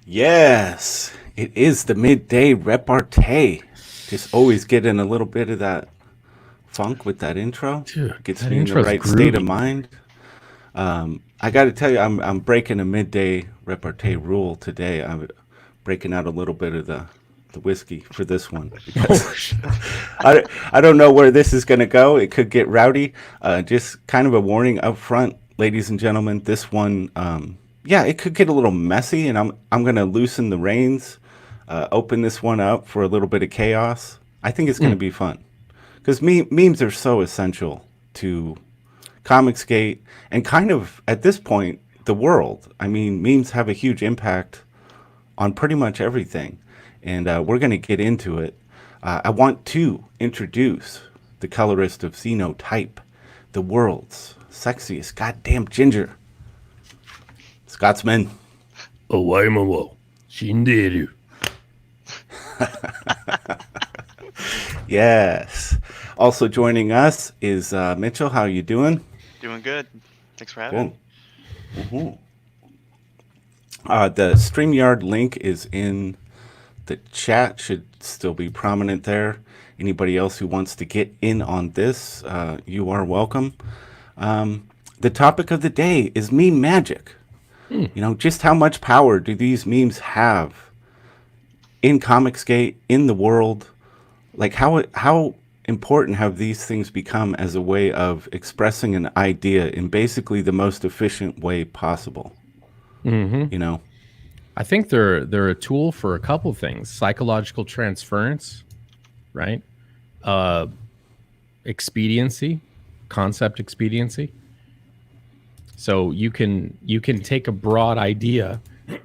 Yes, it is the midday repartee. Just always getting a little bit of that funk with that intro. Dude, Gets that me in the intro's right state of groovy. mind. I got to tell you, I'm breaking a midday repartee rule today. I'm breaking out a little bit of the whiskey for this one Oh, because I don't know where this is going to go. It could get rowdy. Just kind of a warning up front, ladies and gentlemen. This one, yeah, it could get a little messy, and I'm going to loosen the reins, open this one up for a little bit of chaos. I think it's going to mm, be fun because memes are so essential to Comicsgate and kind of at this point the world. I mean, memes have a huge impact on pretty much everything, and we're going to get into it. I want to introduce the colorist of Xenotype, the world's sexiest goddamn ginger, Scotsman. お前ももう死んでいる。Yes. Also joining us is Mitchell. How you doing? Doing good. Thanks for having Good. me. The StreamYard link is in the chat, should still be prominent there. Anybody else who wants to get in on this, you are welcome. The topic of the day is meme magic. Just how much power do these memes have in Comicsgate, in the world? Like, how important have these things become as a way of expressing an idea in basically the most efficient way possible? You know? I think they're a tool for a couple things: psychological transference, right? Uh, Expediency, concept expediency. So you can take a broad idea,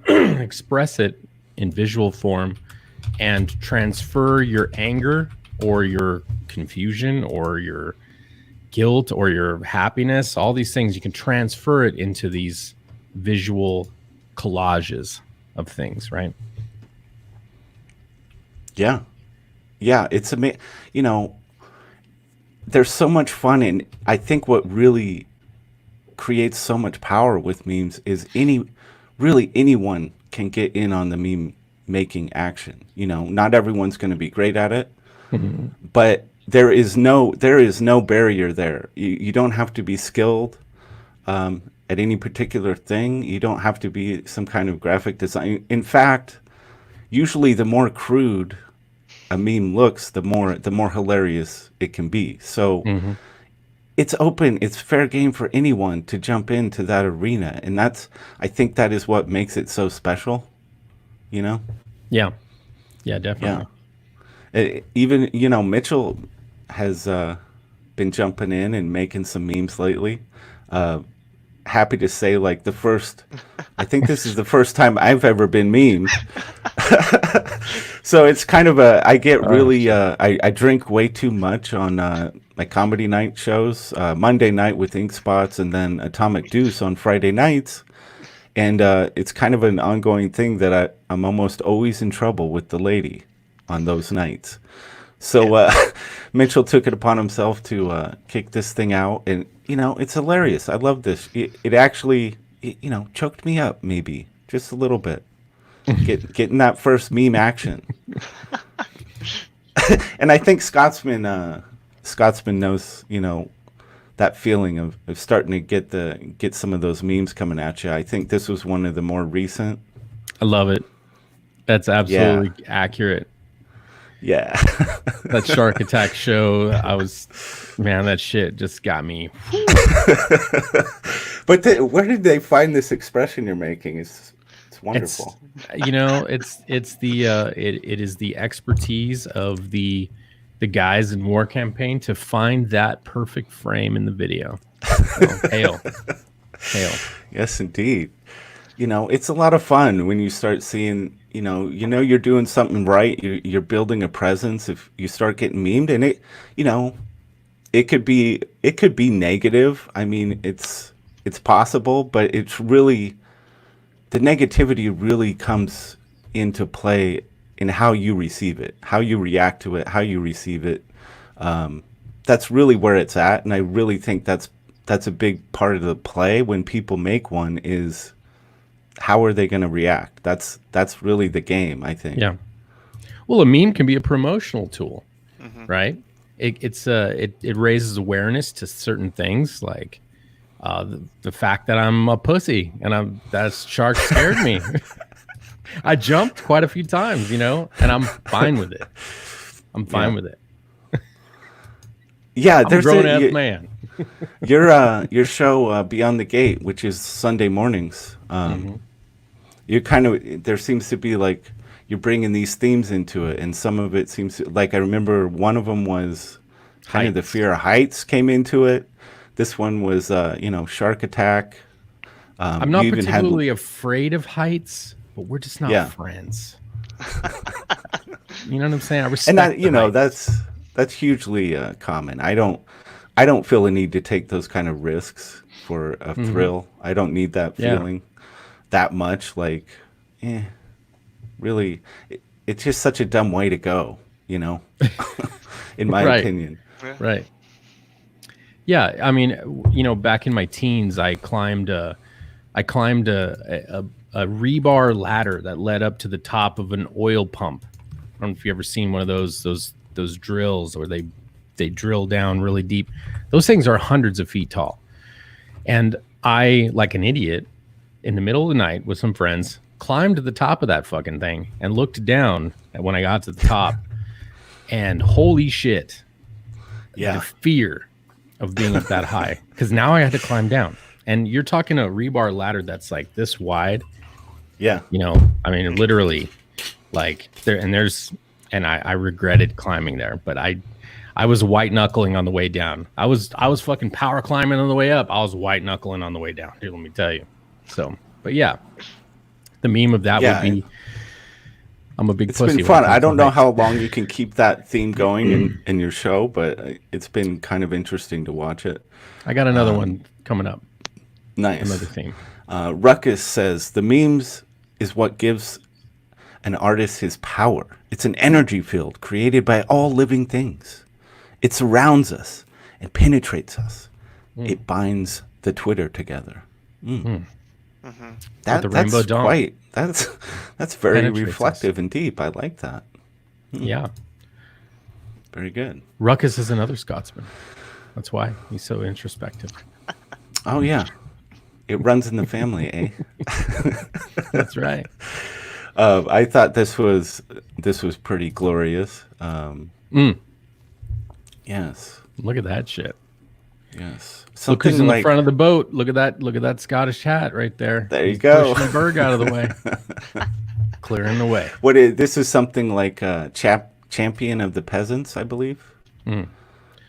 express it in visual form, and transfer your anger or your confusion or your guilt or your happiness, all these things. You can transfer it into these visual collages of things, right? Yeah. Yeah, it's you know, there's so much fun, and I think what really creates so much power with memes is really anyone can get in on the meme making action. Not everyone's going to be great at it, Mhm. but there is no barrier there. You don't have to be skilled at any particular thing. You don't have to be some kind of graphic design. In fact, usually the more crude a meme looks, the more hilarious it can be. So Mhm. it's open, it's fair game for anyone to jump into that arena, and I think that is what makes it so special. You know? Yeah. Yeah, Yeah. definitely. Even Mitchell has been jumping in and making some memes lately. Uh, Happy to say, like I think this is the first time I've ever been memed. So it's kind of I get Oh really, shit. I drink way too much on my comedy night shows, Monday night with Ink Spots, and then Atomic Deuce on Friday nights. And it's kind of an ongoing thing that I'm almost always in trouble with the lady on those nights. Yeah. So Mitchell took it upon himself to kick this thing out, and it's hilarious. I love this. It actually, choked me up maybe just a little bit. Getting that first meme action, and I think Scotsman knows that feeling of starting to get some of those memes coming at you. I think this was one of the more recent. I love it. That's Yeah, absolutely accurate. yeah. That Shark Attack show, man, that shit just got me. But where did they find this expression you're making? It's It's wonderful. it is the expertise of the guys in War Campaign to find that perfect frame in the video. So hail. Yes, indeed. It's a lot of fun when you start seeing, you're doing something right. You're building a presence. If you start getting memed, and you know, it could be negative. I mean, it's possible, but it's really the negativity really comes into play in how you receive it, how you react to it, how you receive it. That's really where it's at, and I really think that's a big part of the play when people make one is how are they going to react? That's really the game, I think. Yeah. Well, a meme can be a promotional tool, Hmm. right? It raises awareness to certain things, like the fact that I'm a pussy and that shark scared me. I jumped quite a few times, and I'm fine with it. I'm fine Yeah. with it. Yeah, I'm a there's grown ass man. your show Beyond the Gate, which is Sunday mornings. You kind of there seems to be like you're bringing these themes into it, and some of it seems like I remember one of them was kind of the Heights. fear of heights came into it. This one was shark attack. I'm You not even had particularly afraid of heights, but we're just not Yeah. friends. You know what I'm saying? I respect and that the heights. that's hugely common. I don't feel a need to take those kind of risks for a thrill. I don't need that Yeah. feeling that much. Like, really, it's just such a dumb way to go. In my Right. opinion. Right. Yeah, I mean, back in my teens, I climbed a rebar ladder that led up to the top of an oil pump. I don't know if you ever seen one of those drills where they drill down really deep. Those things are hundreds of feet tall. And I, like an idiot, in the middle of the night with some friends, climbed to the top of that fucking thing and looked down when I got to the top. And holy shit, the Yeah. fear of being up that high, because now I had to climb down. And you're talking a rebar ladder that's like this wide, Yeah. I mean, literally, like I regretted climbing there, but I was white knuckling on the way down. I was fucking power climbing on the way up. I was white knuckling on the way down. Dude, let me tell you. So, but yeah, the meme of that Yeah, would be, I'm a big It's pussy. been when it fun. comes I to don't know heights. how long you can keep that theme going in your show, but it's been kind of interesting to watch it. I got another one coming up. Nice. Another theme. Ruckus says the memes is what gives an artist his power. It's an energy field created by all living things. It surrounds us and penetrates us. It binds the Twitter together. With the rainbow dome. That's very Penetrates reflective and deep. I like that. Yeah. Very good. Ruckus is another Scotsman. That's why he's so introspective. Oh yeah, it runs in the family, eh? That's right. I thought this was pretty glorious. Yes, Look at that shit. yes. Look who's Something in the like front of the boat. Look at that Scottish hat right there. There you He's go. pushing the berg out of the way. Clearing the way. this is something like champion of the peasants, I believe. That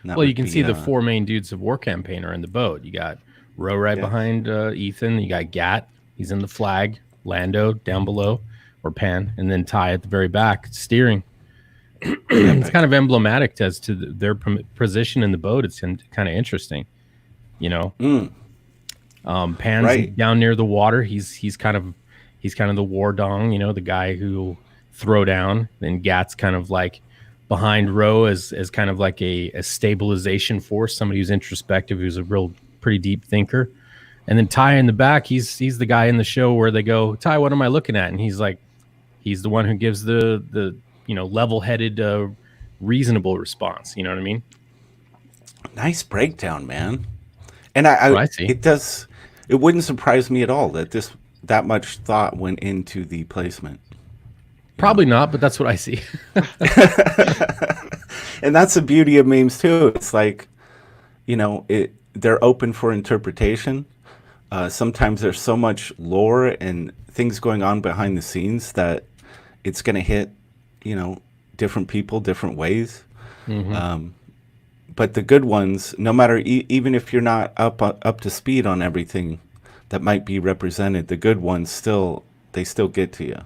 Well, you would can be, see the four main dudes of War Campaign are in the boat. You got Roe right behind Ethan. You got Gat. He's in the flag. Lando down below, or Pan, and then Ty at the very back steering. It's kind of emblematic as to their position in the boat. It's kind of interesting, Pan's Right. down near the water. He's kind of the war dong, the guy who throw down. Then Gat's kind of like behind Roe as kind of like a stabilization force, somebody who's introspective, who's a real pretty deep thinker. And then Ty in the back, he's the guy in the show where they go, Ty, what am I looking at? And he's like, he's the one who gives the level-headed, reasonable response. You know what I mean? nice breakdown, man. And I see. It wouldn't surprise me at all that much thought went into the placement. Probably not, but that's what I see. And that's the beauty of memes too. It's like, they're open for interpretation. Sometimes there's so much lore and things going on behind the scenes that it's going to hit, different people different ways. But the good ones, no matter even if you're not up to speed on everything that might be represented, the good ones still get to you.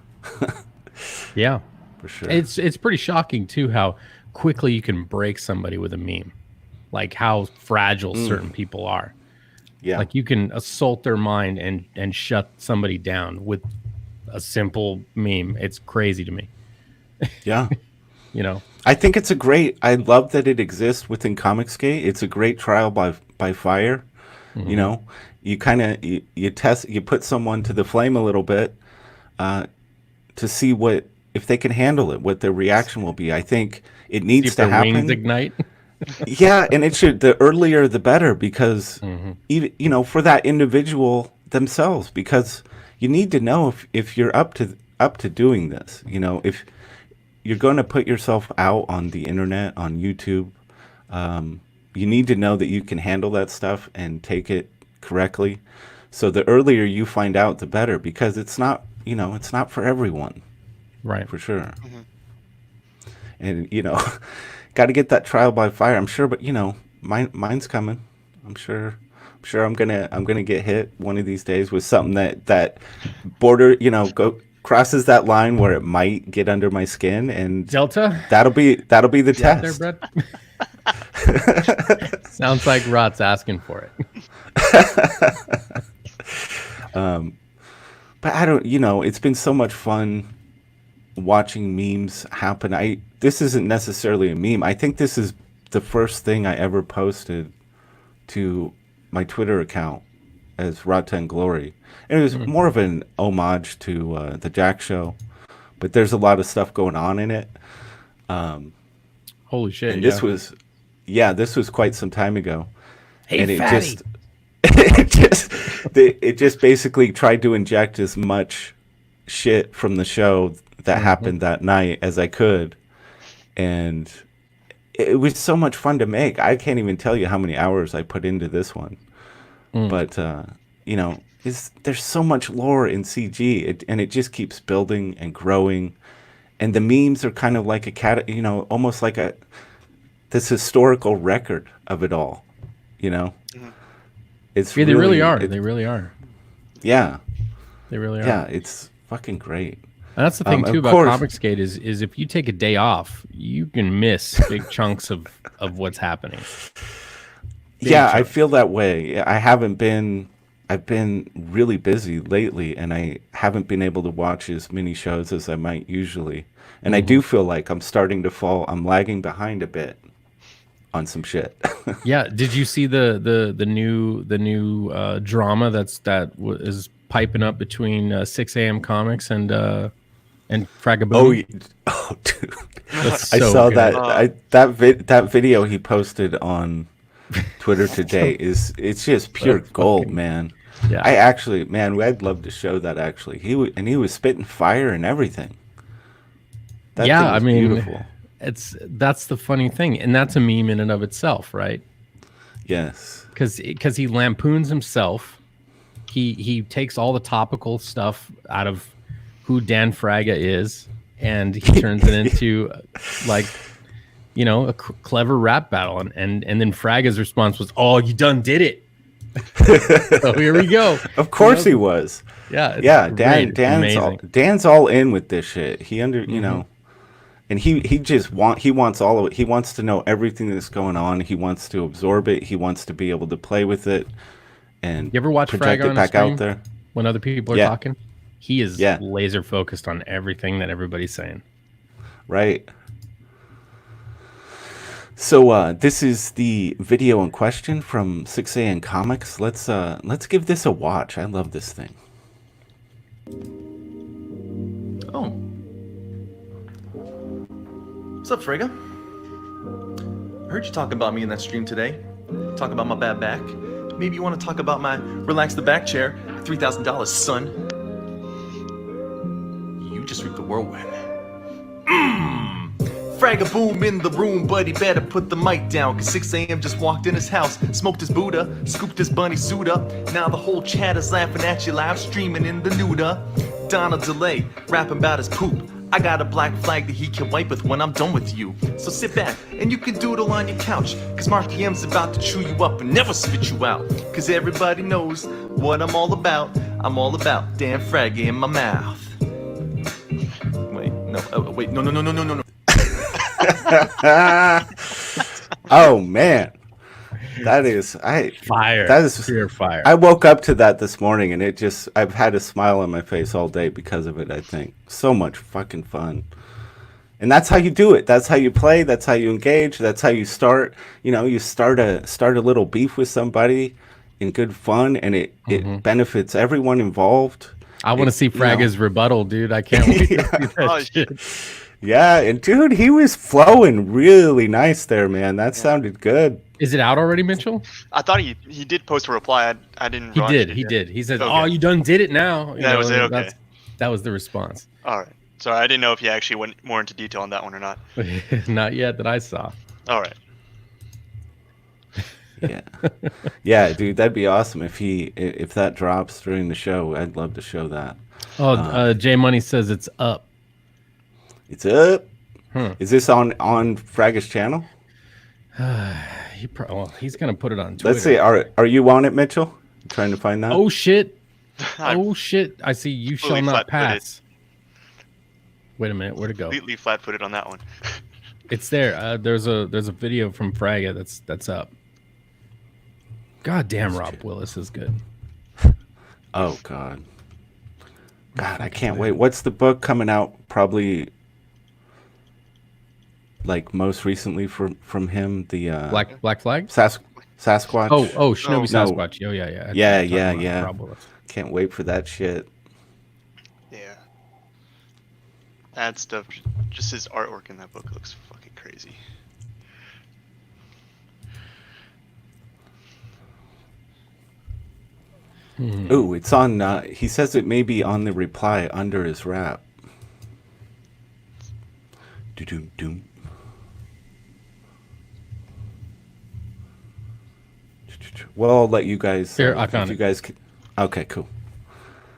Yeah, For sure. it's pretty shocking too how quickly you can break somebody with a meme, like how fragile certain people are. Yeah. Like you can assault their mind and shut somebody down with a simple meme. It's crazy to me. Yeah. You know? I think I love that it exists within Comicsgate. It's a great trial by fire. You know, you kind of you test, you put someone to the flame a little bit to see what if they can handle it, what their reaction will be. I think it See needs if to their wings happen. ignite. Yeah, and it should, the earlier the better, because Mm-hmm. even, you know, for that individual themselves, because you need to know if you're up to doing this. You know, if you're going to put yourself out on the internet, on YouTube, you need to know that you can handle that stuff and take it correctly. So the earlier you find out, the better, because it's not, you know, it's not for everyone, Right. for sure. And, you know, got to get that trial by fire, I'm sure, but you know, mine's coming. I'm sure. I'm gonna get hit one of these days with something that border, you know, go crosses that line where it might get under my skin, and Delta, that'll be the you out there, test. Brett? Sounds like Rot's asking for it. But I don't, you know, it's been so much fun watching memes happen. This isn't necessarily a meme. I think this is the first thing I ever posted to my Twitter account as Rata and Glory. And it was more of an homage to the Jack Show, but there's a lot of stuff going on in it. Holy shit! And Yeah. this was quite some time ago. Hey, And fatty. it just basically tried to inject as much shit from the show that happened that night as I could. And it was so much fun to make. I can't even tell you how many hours I put into this one. But you know, there's so much lore in CG, and it just keeps building and growing. And the memes are kind of like you know, almost like this historical record of it all. You know, it's Yeah, they really are. it- They really are. yeah, They really are. yeah, it's fucking great. And that's the thing Of too about course. Comicsgate is if you take a day off, you can miss big chunks of what's happening. Yeah, I chunk. feel that way. I've been really busy lately, and I haven't been able to watch as many shows as I might usually. And I do feel like I'm lagging behind a bit on some shit. Yeah. Did you see the new drama is piping up between 6 a.m. Comics and Fragaboom? Oh, dude. That's I so saw good. that video he posted on Twitter today it's just pure gold, man. Yeah. I'd love to show that actually. He was spitting fire and everything. That Yeah, thing was I mean, beautiful. That's the funny thing, and that's a meme in and of itself, right? Yes. Because he lampoons himself. He takes all the topical stuff out of who Dan Fraga is, and he turns it into like, you know, a clever rap battle. And then Fraga's response was, "Oh, you done did it." So here we go. Of course he was. Yeah, it's Yeah, great. It's amazing. Dan's all in with this shit. You know, and he wants all of it. He wants to know everything that's going on. He wants to absorb it. He wants to be able to play with it and You ever watch project Fraga it on a back stream out there. when other people are Yeah. talking? He is Yeah. laser focused on everything that everybody's saying. Right. So this is the video in question from 6am Comics. Let's give this a watch. I love this thing. Oh. What's up, Frigga? I heard you talking about me in that stream today. Talk about my bad back. Maybe you want to talk about my relax the back chair, $3,000, son. You just reaped the whirlwind. Fragga boom in the room, but he better put the mic down. Cause 6 a.m. just walked in his house, smoked his Buddha, scooped his bunny suit up. Now the whole chat is laughing at you live streaming in the nuda. Donald Delay, rapping about his poop. I got a black flag that he can wipe with when I'm done with you. So sit back and you can doodle on your couch. Cause Mark M's about to chew you up and never spit you out. Cause everybody knows what I'm all about. I'm all about Dan Fragga in my mouth. Wait, no. Oh man, Fire. That is pure fire. I woke up to that this morning, and I've had a smile on my face all day because of it. I think so much fucking fun, and that's how you do it. That's how you play. That's how you engage. That's how you start. You know, you start a little beef with somebody, in good fun, and it benefits everyone involved. I want to see Fraga's rebuttal, dude. I can't wait to see that Oh, shit. Yeah, and dude, he was flowing really nice there, man. That sounded good. Is it out already, Mitchell? I thought he did post a reply. I didn't. He watch did. it He yet. did. He said, Okay. "Oh, you done did it now." You That was it, okay. That was the response. All right. Sorry, I didn't know if he actually went more into detail on that one or not. Not yet that I saw. All right. Yeah, yeah, dude, that'd be awesome if that drops during the show. I'd love to show that. Oh, J Money says it's up. It's up. Is this on Fraga's channel? He's gonna put it on Twitter. Let's see. Are you on it, Mitchell? I'm trying to find that. Oh shit! Oh shit! I see. You shall Completely not flat-footed. pass. Wait a minute. Where'd it go? Completely flat-footed on that one. It's there. There's a video from Fraga that's up. God damn, Rob Willis is good. Oh God. God, I can't wait. What's the book coming out? Probably like most recently from him. The Black Flag. Sasquatch. Oh, Shinobi No. Sasquatch. Oh yeah. Yeah. Rob Willis. Can't wait for that shit. Yeah. That stuff, just his artwork in that book looks fucking crazy. Ooh, it's on. He says it may be on the reply under his rap. Doom. Well, I'll let you guys. Here, I if found you it. guys. Okay, cool.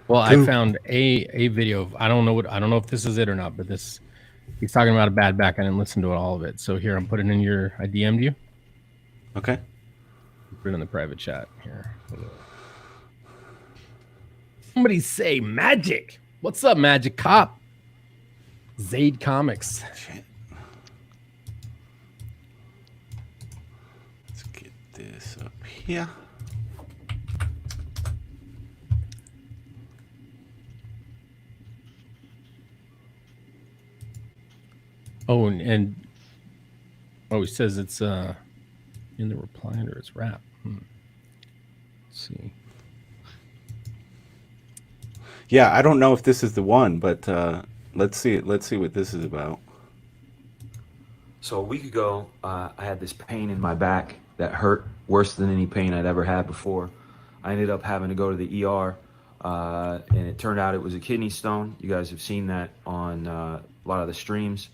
Well, I found a video of I don't know if this is it or not, but he's talking about a bad back. I didn't listen to all of it. So here I'm putting in I DM'd you. Okay. Put it in the private chat here. Somebody say Magic. What's up, Magic Cop? Zaid Comics. Shit. Let's get this up here. Oh, and he says it's in the reply under his rap. Let's see. Yeah, I don't know if this is the one, but let's see what this is about. So a week ago, I had this pain in my back that hurt worse than any pain I'd ever had before. I ended up having to go to the ER, and it turned out it was a kidney stone. You guys have seen that on a lot of the streams.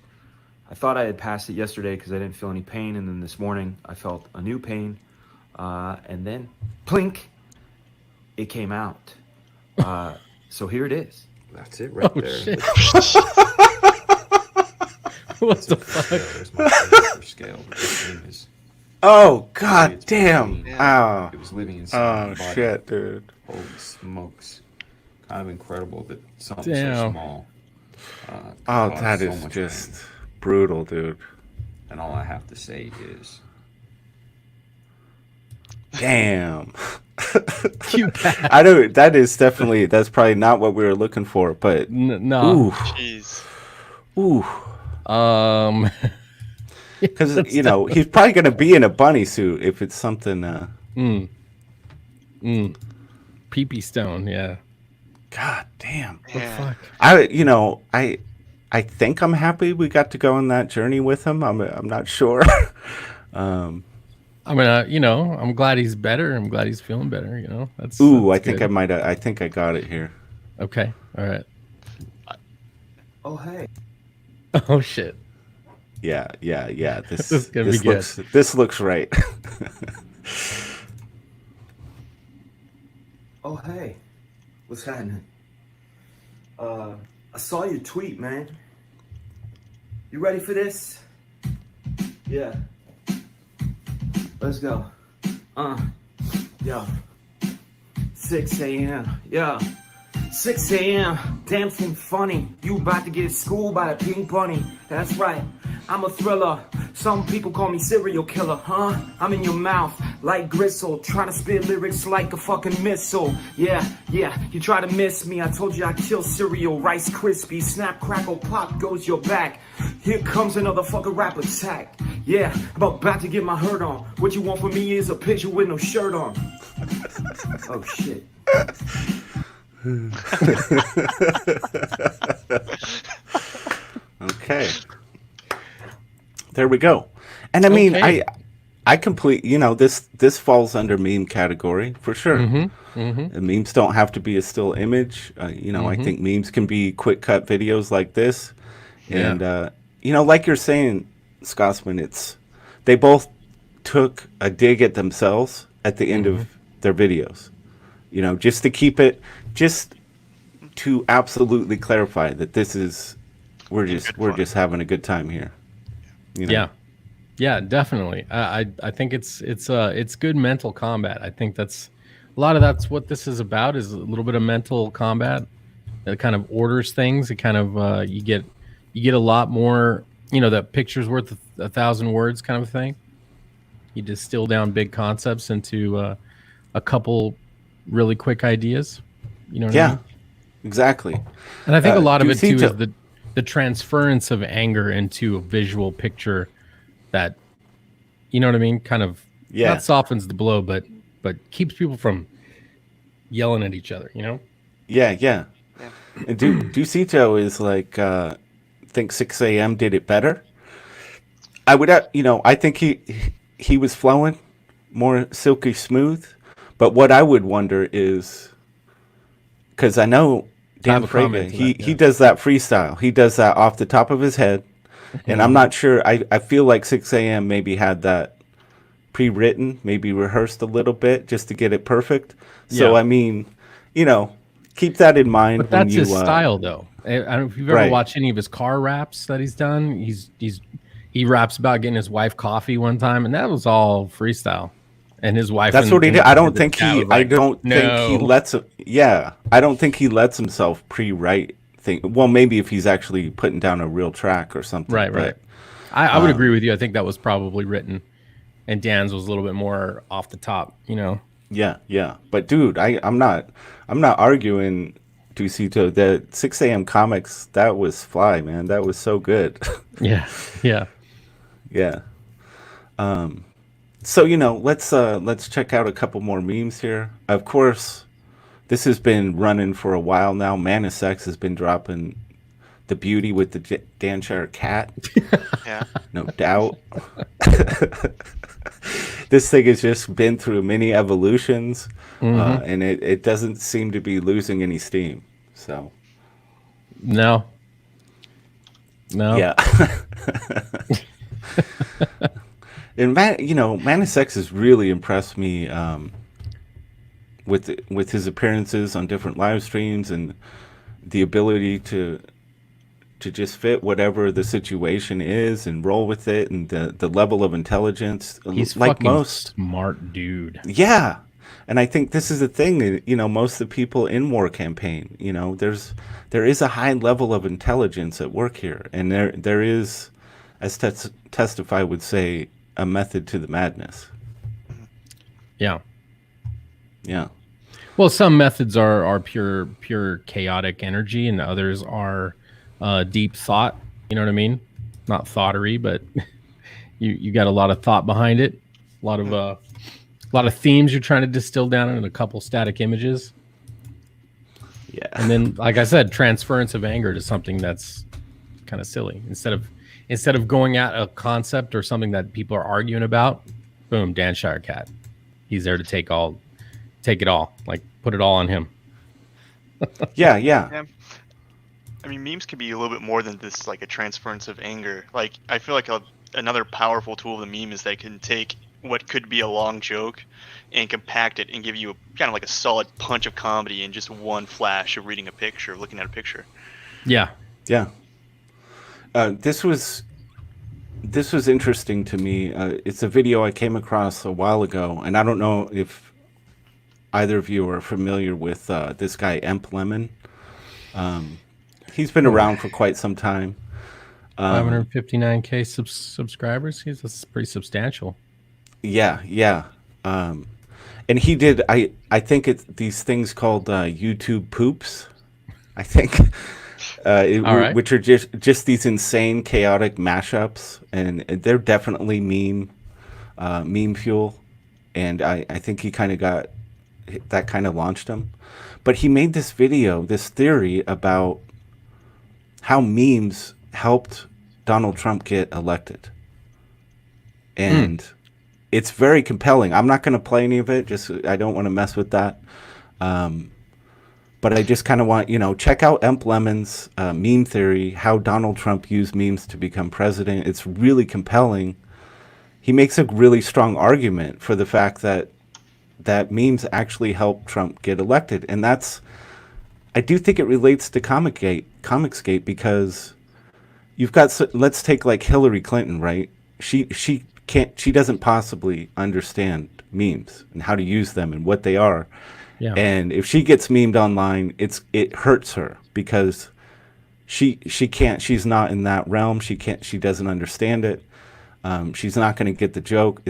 I thought I had passed it yesterday because I didn't feel any pain, and then this morning I felt a new pain, and then plink, it came out. So here it is. That's it right there. Shit. What the fuck? There's my finger for scale. But this thing is, Oh God it's damn! between- Oh, It was living inside oh my body. shit, dude. Holy smokes. Kind of incredible that something Damn. so small. Oh, caused that so is much just pain. brutal, dude. And all I have to say is, Damn. You bad. I don't. That's probably not what we were looking for, but No. ooh, Jeez. ooh. Because That's he's probably gonna be in a bunny suit if it's something. Pee-pee stone, yeah. God damn. Yeah. Fuck. I think I'm happy we got to go on that journey with him. I'm not sure. I mean, I'm glad he's better. I'm glad he's feeling better. That's Ooh, I that's think good. I might. I think I got it here. Okay, all right. Oh, hey. Oh shit. Yeah. This is gonna be good. This looks right. Oh, hey. What's happening? I saw your tweet, man. You ready for this? Yeah. Let's go. Yo. 6 a.m. Yeah. 6 a.m. Damn thing funny. You about to get schooled by the pink bunny. That's right. I'm a thriller. Some people call me serial killer, huh? I'm in your mouth like gristle, trying to spit lyrics like a fucking missile. Yeah, you try to miss me. I told you I kill cereal, Rice Krispie, snap, crackle, pop goes your back. Here comes another fucking rap attack. Yeah, I'm about to get my hurt on. What you want from me is a picture with no shirt on. Oh shit. Okay. There we go. And I mean, Okay. I complete, this falls under meme category for sure. And memes don't have to be a still image. I think memes can be quick cut videos like this. And, like you're saying, Scotsman, they both took a dig at themselves at the end of their videos, just to keep it, just to absolutely clarify that we're just having a good time here. Yeah, definitely. I think it's good mental combat. I think that's what this is about, is a little bit of mental combat that kind of orders things. It kind of you get a lot more, that picture's worth 1,000 words kind of thing. You distill down big concepts into a couple really quick ideas. You know what I mean? Exactly. And I think a lot of it too Ducito- is the transference of anger into a visual picture that, you know what I mean, kind of not softens the blow, but keeps people from yelling at each other. Yeah. And Ducito is like, think 6 a.m. did it better. I would, I think he was flowing more silky smooth. But what I would wonder is, because I know Dan Frega, he does that freestyle. He does that off the top of his head. And I'm not sure. I feel like 6 a.m. maybe had that pre-written, maybe rehearsed a little bit just to get it perfect. So, I mean, keep that in mind. But that's his style, though. I don't know if you've ever watched any of his car raps that he's done. He raps about getting his wife coffee one time, and that was all freestyle. And his wife. That's what he did. I don't think he lets. Yeah, I don't think he lets himself pre-write thing. Well, maybe if he's actually putting down a real track or something. Right. I would agree with you. I think that was probably written, and Dan's was a little bit more off the top. Yeah. But dude, I'm not arguing. Ducito, the 6 a.m. comics, that was fly, man. That was so good. Yeah. So let's check out a couple more memes here. Of course, this has been running for a while now. Manisex has been dropping the beauty with the Danshire cat. Yeah. No doubt. This thing has just been through many evolutions, and it doesn't seem to be losing any steam. So, no. Yeah. And Manisex has really impressed me with his appearances on different live streams and the ability to just fit whatever the situation is and roll with it, and the level of intelligence. He's like fucking most smart dude. Yeah. And I think this is the thing that, most of the people in War Campaign, there is a high level of intelligence at work here. And there is, as Testify would say, a method to the madness. Yeah. Yeah. Well, some methods are pure chaotic energy, and others are deep thought. You know what I mean? Not thoughtery, but you got a lot of thought behind it. A lot of themes you're trying to distill down in a couple static images. Yeah. And then, like I said, transference of anger to something that's kind of silly. Instead of going at a concept or something that people are arguing about, boom, Danshire cat. He's there to take it all, like put it all on him. Yeah. I mean, memes can be a little bit more than this, like a transference of anger. Like, I feel like another powerful tool of the meme is they can take what could be a long joke and compact it and give you kind of like a solid punch of comedy in just one flash of reading a picture, of looking at a picture. Yeah. This was interesting to me. It's a video I came across a while ago, and I don't know if either of you are familiar with this guy, Emp Lemon. He's been around for quite some time. 559K subscribers. That's pretty substantial. Yeah. And he did. I think it's these things called YouTube poops. I think, right. which are just these insane, chaotic mashups, and they're definitely meme fuel. And I think he kind of got that kind of launched him. But he made this video, this theory about how memes helped Donald Trump get elected. And it's very compelling. I'm not going to play any of it. I don't want to mess with that. But I just kind of want, check out Emp Lemon's meme theory, how Donald Trump used memes to become president. It's really compelling. He makes a really strong argument for the fact that memes actually helped Trump get elected. And I do think it relates to Comicsgate, because you've got, let's take like Hillary Clinton, right? She doesn't possibly understand memes and how to use them and what they are. Yeah. And if she gets memed online, it hurts her, because she's not in that realm. She doesn't understand it. She's not going to get the joke.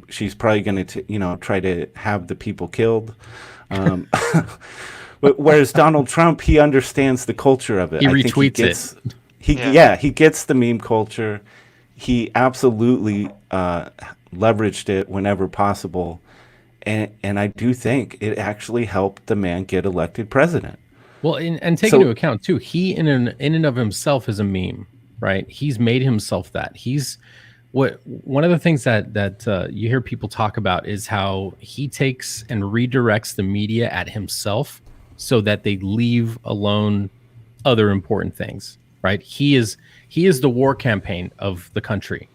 She's probably going to, try to have the people killed. Whereas Donald Trump, he understands the culture of it. He retweets it. He gets the meme culture. He absolutely leveraged it whenever possible. And I do think it actually helped the man get elected president. Well, and take into account too, he in and of himself is a meme, right? He's made himself that. One of the things that you hear people talk about is how he takes and redirects the media at himself so that they leave alone other important things, right? He is the war campaign of the country.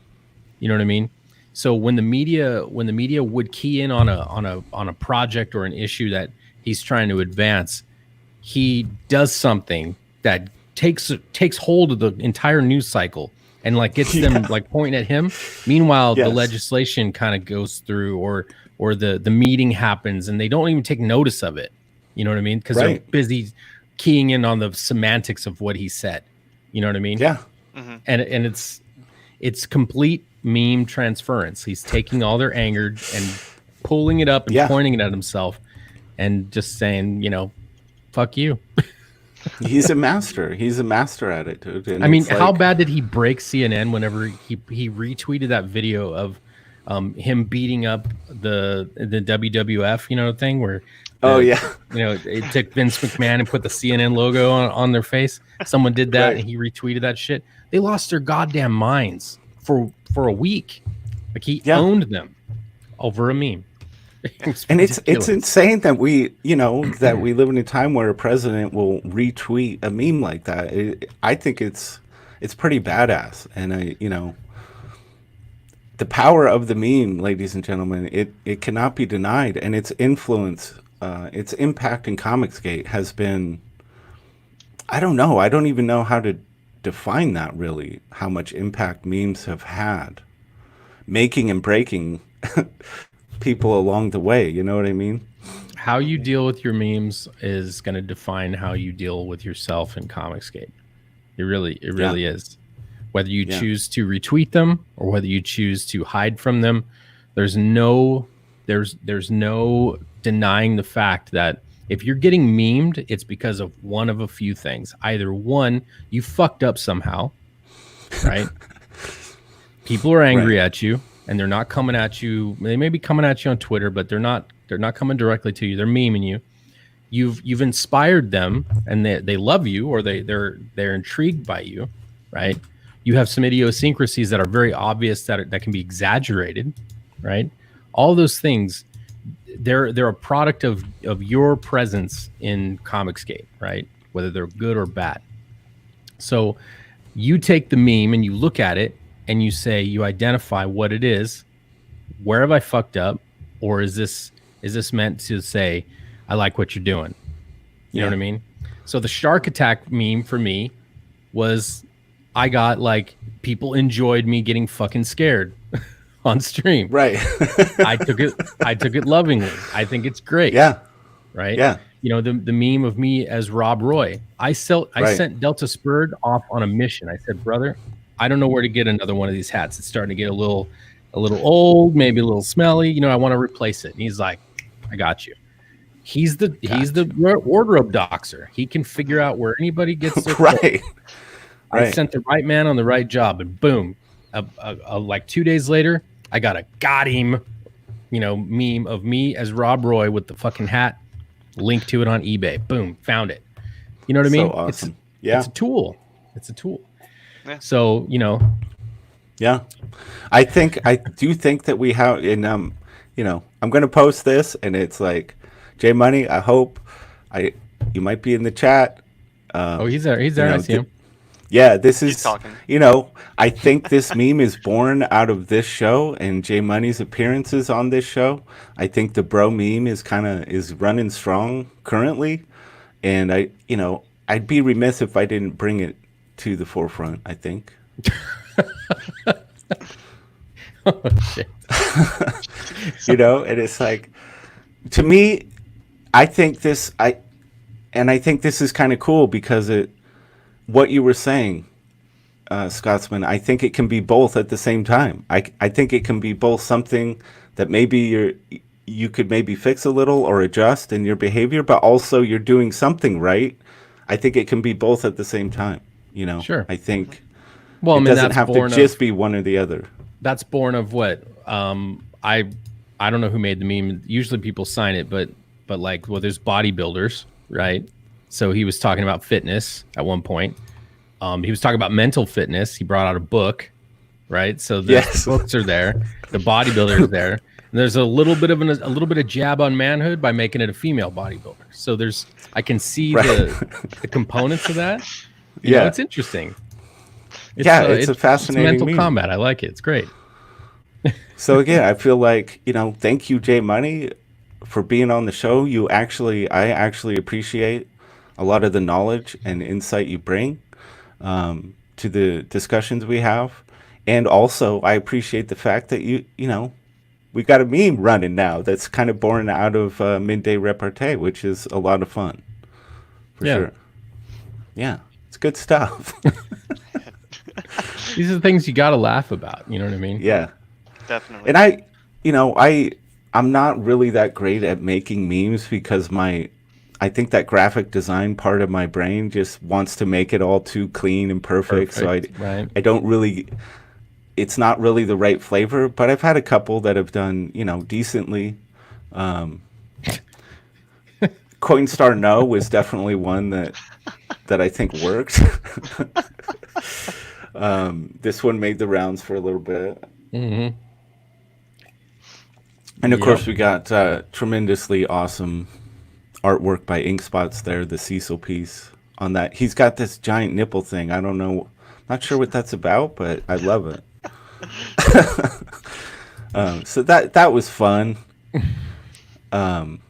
You know what I mean? So when the media would key in on a project or an issue that he's trying to advance, he does something that takes hold of the entire news cycle and like gets them like pointing at him. Meanwhile, the legislation kind of goes through, or the meeting happens, and they don't even take notice of it. You know what I mean? Because they're busy keying in on the semantics of what he said. You know what I mean? Yeah. Mm-hmm. And it's complete meme transference. He's taking all their anger and pulling it up and pointing it at himself and just saying, fuck you. He's a master. He's a master at it, dude. And I mean, how bad did he break CNN whenever he retweeted that video of him beating up the WWF, thing where it took Vince McMahon and put the CNN logo on their face. Someone did that and he retweeted that shit. They lost their goddamn minds for a week. Like he owned them over a meme. And it's insane that we live in a time where a president will retweet a meme like that. I think it's pretty badass. And the power of the meme, ladies and gentlemen, it cannot be denied. And its influence, its impact in Comicsgate has been, I don't know. I don't even know how to define that, really, how much impact memes have had, making and breaking people along the way. You know what I mean? How you deal with your memes is going to define how you deal with yourself in Comicsgate. It really is. Whether you choose to retweet them or whether you choose to hide from them, there's no denying the fact that if you're getting memed, it's because of one of a few things. Either one, you fucked up somehow, right? People are angry at you, and they're not coming at you. They may be coming at you on Twitter, but they're not coming directly to you. They're memeing you. You've inspired them, and they love you, or they're intrigued by you, right? You have some idiosyncrasies that are very obvious that can be exaggerated, right? All those things, they're a product of your presence in Comicsgate, right? Whether they're good or bad. So you take the meme and you look at it and you say, you identify what it is. Where have I fucked up? Or is this meant to say, I like what you're doing? You know what I mean? So the shark attack meme for me was, I got like, people enjoyed me getting fucking scared on stream. Right. I took it lovingly. I think it's great. Yeah. Right. Yeah. The meme of me as Rob Roy. I sent Delta Spurred off on a mission. I said, brother, I don't know where to get another one of these hats. It's starting to get a little old, maybe a little smelly. I want to replace it. And he's like, I got you. He's the wardrobe doxer. He can figure out where anybody gets their right. I sent the right man on the right job, and boom, like 2 days later, I got him meme of me as Rob Roy with the fucking hat, link to it on eBay. Boom, found it. You know what I mean? So awesome. It's a tool. It's a tool. Yeah. So, Yeah, I do think that we have, and I'm going to post this, and it's like, J Money. I hope you might be in the chat. he's there. He's there. I see him. Yeah, this is, talking. I think this meme is born out of this show and J Money's appearances on this show. I think the bro meme is running strong currently, and I'd be remiss if I didn't bring it to the forefront, I think. Oh, shit. And it's like, to me, I think this is kind of cool because what you were saying, Scotsman, I think it can be both at the same time. I think it can be both something that maybe you could maybe fix a little or adjust in your behavior, but also you're doing something right. I think it can be both at the same time. Sure. I think Well, it doesn't have to just be one or the other. That's born of what? I don't know who made the meme. Usually people sign it, but there's bodybuilders, right? So he was talking about fitness at one point. He was talking about mental fitness. He brought out a book, right? So the books are there. The bodybuilder is there. And there's a little bit of jab on manhood by making it a female bodybuilder. So I can see the components of that. It's interesting. It's a fascinating mental meme. combat. I like it. It's great. So again, I feel like, thank you, J Money, for being on the show. I actually appreciate a lot of the knowledge and insight you bring to the discussions we have. And also, I appreciate the fact that we got a meme running now that's kind of born out of Midday Repartee, which is a lot of fun. For sure. Yeah, it's good stuff. These are the things you got to laugh about. You know what I mean? Yeah. Definitely. And I'm not really that great at making memes because I think that graphic design part of my brain just wants to make it all too clean and perfect. So I don't really, it's not really the right flavor, but I've had a couple that have done, decently. Coinstar No was definitely one that I think worked. This one made the rounds for a little bit. Mm-hmm. And of course we got tremendously awesome artwork by Inkspots there, the Cecil piece on that. He's got this giant nipple thing. I don't know, not sure what that's about, but I love it. So that was fun. And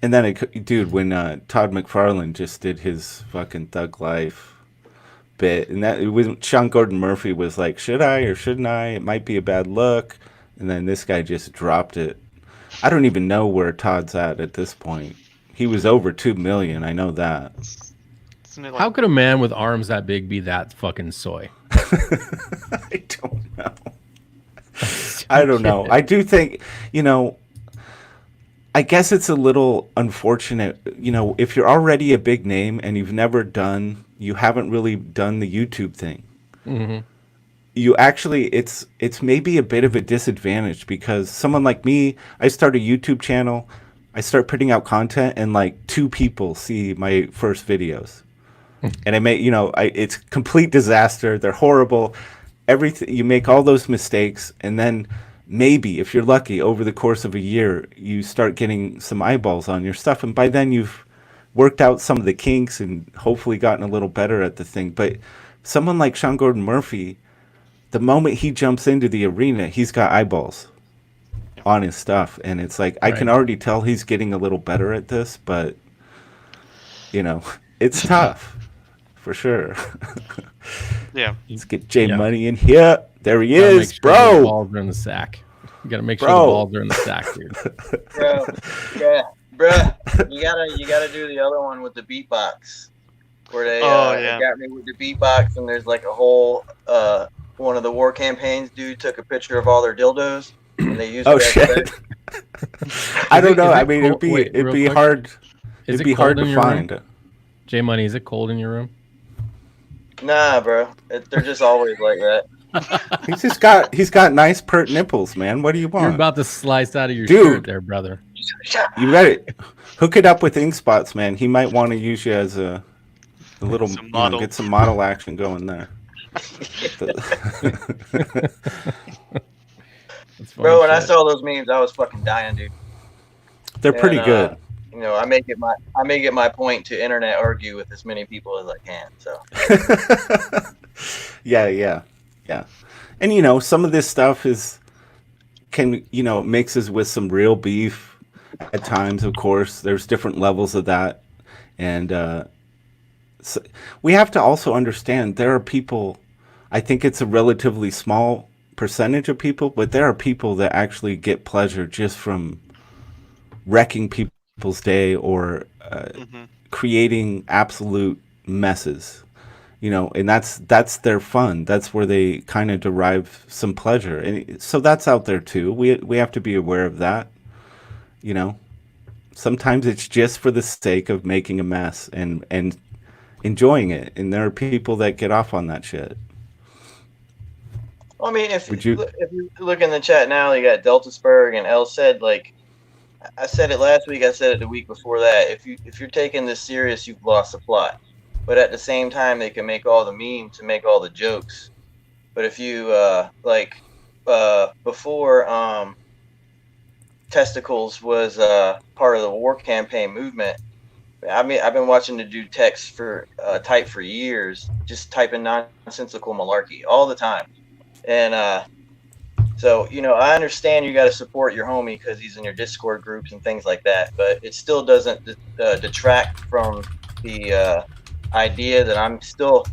then when Todd McFarlane just did his fucking Thug Life bit, and it was Sean Gordon Murphy was like, should I or shouldn't I? It might be a bad look. And then this guy just dropped it. I don't even know where Todd's at this point. He was over 2 million. I know that. How could a man with arms that big be that fucking soy? I don't know. I don't know. I do think, I guess it's a little unfortunate, if you're already a big name and you haven't really done the YouTube thing. Mm-hmm. You actually, it's maybe a bit of a disadvantage because someone like me, I start a YouTube channel, I start putting out content, and like 2 people see my first videos, and I make, it's complete disaster. They're horrible. Everything, you make all those mistakes, and then maybe if you're lucky, over the course of a year, you start getting some eyeballs on your stuff, and by then you've worked out some of the kinks and hopefully gotten a little better at the thing. But someone like Sean Gordon Murphy, the moment he jumps into the arena, he's got eyeballs on his stuff. And it's like, I can already tell he's getting a little better at this, but, it's tough for sure. Yeah. Let's get J Money in here. There he is, sure bro. The balls are in the sack. You got to make sure the balls are in the sack, dude. Bruh. You gotta do the other one with the beatbox. Where they got me with the beatbox, and there's like a whole one of the war campaigns dude took a picture of all their dildos and they used shit. I don't know. I mean, it'd be hard. It'd be hard to find. J Money, is it cold in your room? Nah, bro. They're just always like that. He's got nice pert nipples, man. What do you want? You're about to slice out of your Dude. shirt there, brother. You got it. Hook it up with ink spots, man. He might want to use you as a little, get some model action going there. Bro, when I saw those memes, I was fucking dying, dude. They're pretty good. You know, I make it my point to internet argue with as many people as I can. So. Yeah. And you know, some of this stuff mixes with some real beef at times. Of course, there's different levels of that, and so we have to also understand there are people. I think it's a relatively small percentage of people, but there are people that actually get pleasure just from wrecking people's day or creating absolute messes, and that's their fun. That's where they kind of derive some pleasure, and so that's out there too. We have to be aware of that. Sometimes it's just for the sake of making a mess and enjoying it, and there are people that get off on that shit. Well, I mean, if you look in the chat now, you got Deltasburg and El said, like, I said it last week, I said it the week before that. If you're taking this serious, you've lost the plot. But at the same time, they can make all the memes and make all the jokes. But if you before testicles was part of the war campaign movement, I mean, I've been watching the dude text type for years, just typing nonsensical malarkey all the time. And so, I understand you got to support your homie because he's in your Discord groups and things like that, but it still doesn't detract from the idea that I'm still,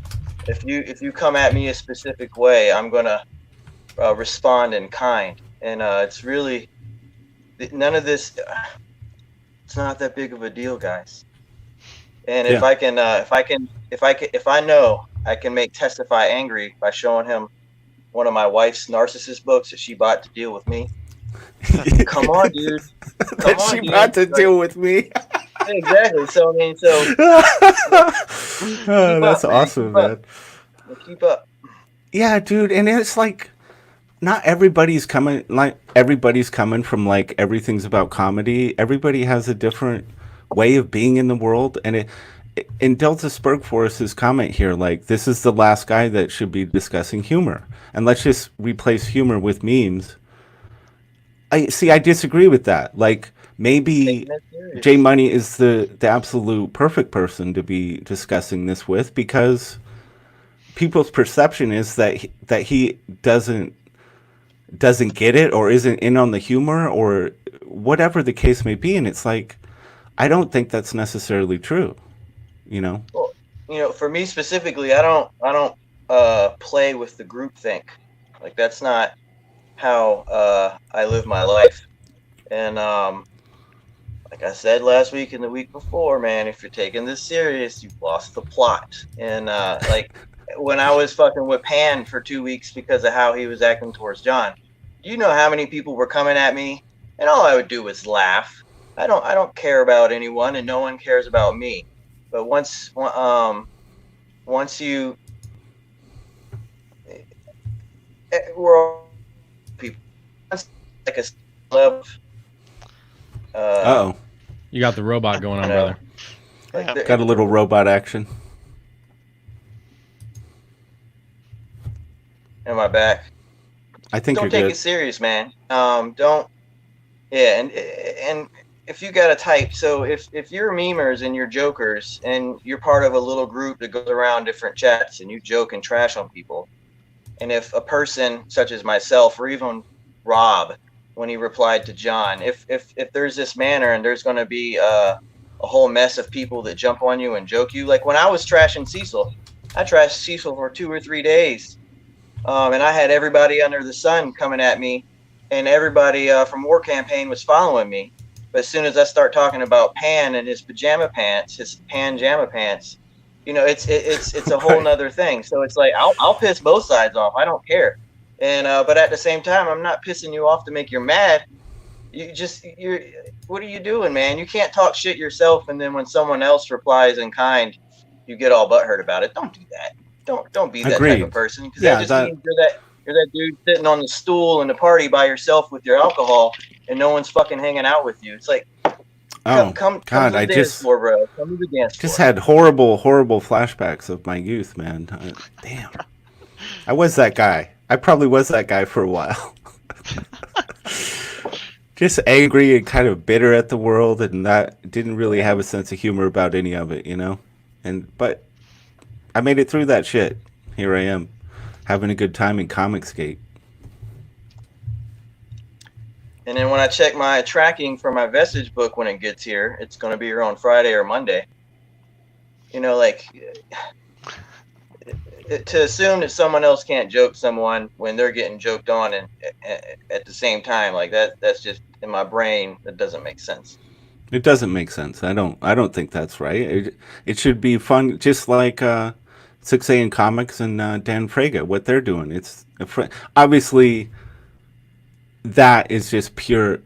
if you come at me a specific way, I'm gonna respond in kind. And it's really none of this. It's not that big of a deal, guys. And if I know I can make Testify angry by showing him one of my wife's narcissist books that she bought to deal with me. Come on, dude. Bought to deal with me. Exactly. So I mean, that's awesome, man. Keep up. Yeah, dude, and it's like not everybody's coming from like everything's about comedy. Everybody has a different way of being in the world, and in Delta Spurg Forest's comment here, like, this is the last guy that should be discussing humor, and let's just replace humor with memes. I disagree with that. Like, maybe J Money is the absolute perfect person to be discussing this with, because people's perception is that he doesn't get it or isn't in on the humor or whatever the case may be, and it's like, I don't think that's necessarily true. Well, for me specifically, I don't play with the groupthink. Like, that's not how I live my life. And like I said last week and the week before, man, if you're taking this serious, you've lost the plot. And like when I was fucking with Pan for 2 weeks because of how he was acting towards John, you know how many people were coming at me, and all I would do was laugh. I don't care about anyone, and no one cares about me. But once you, we're all people. Like a love. You got the robot going on, brother. Like got a little robot action. Am I back? I think don't take good. It serious, man. Don't. Yeah, and if you got a type, so if you're memers and you're jokers and you're part of a little group that goes around different chats and you joke and trash on people, and if a person such as myself or even Rob, when he replied to John, if there's this manner and there's going to be a whole mess of people that jump on you and joke you, like when I was trashing Cecil, I trashed Cecil for 2 or 3 days, and I had everybody under the sun coming at me, and everybody from War Campaign was following me. But as soon as I start talking about Pan and his pajama pants, his Pan-jama pants, it's a whole nother thing. So it's like I'll piss both sides off. I don't care. And but at the same time, I'm not pissing you off to make you mad. What are you doing, man? You can't talk shit yourself, and then when someone else replies in kind, you get all butthurt about it. Don't do that. Don't be that type of person, because that just means You're that dude sitting on the stool in the party by yourself with your alcohol, and no one's fucking hanging out with you. It's like, come God, to the I dance floor, bro. Come to the dance floor. just had horrible flashbacks of my youth, man. Damn, I was that guy. I probably was that guy for a while. Just angry and kind of bitter at the world, and that didn't really have a sense of humor about any of it, you know. But I made it through that shit. Here I am, having a good time in Comicsgate. And then when I check my tracking for my Vestige book when it gets here, it's going to be here on Friday or Monday. You know, like, to assume that someone else can't joke someone when they're getting joked on and at the same time, like that's just in my brain. That doesn't make sense. It doesn't make sense. I don't think that's right. It should be fun, just like 6A Comics and Dan Fraga, what they're doing. It's obviously that is just pure.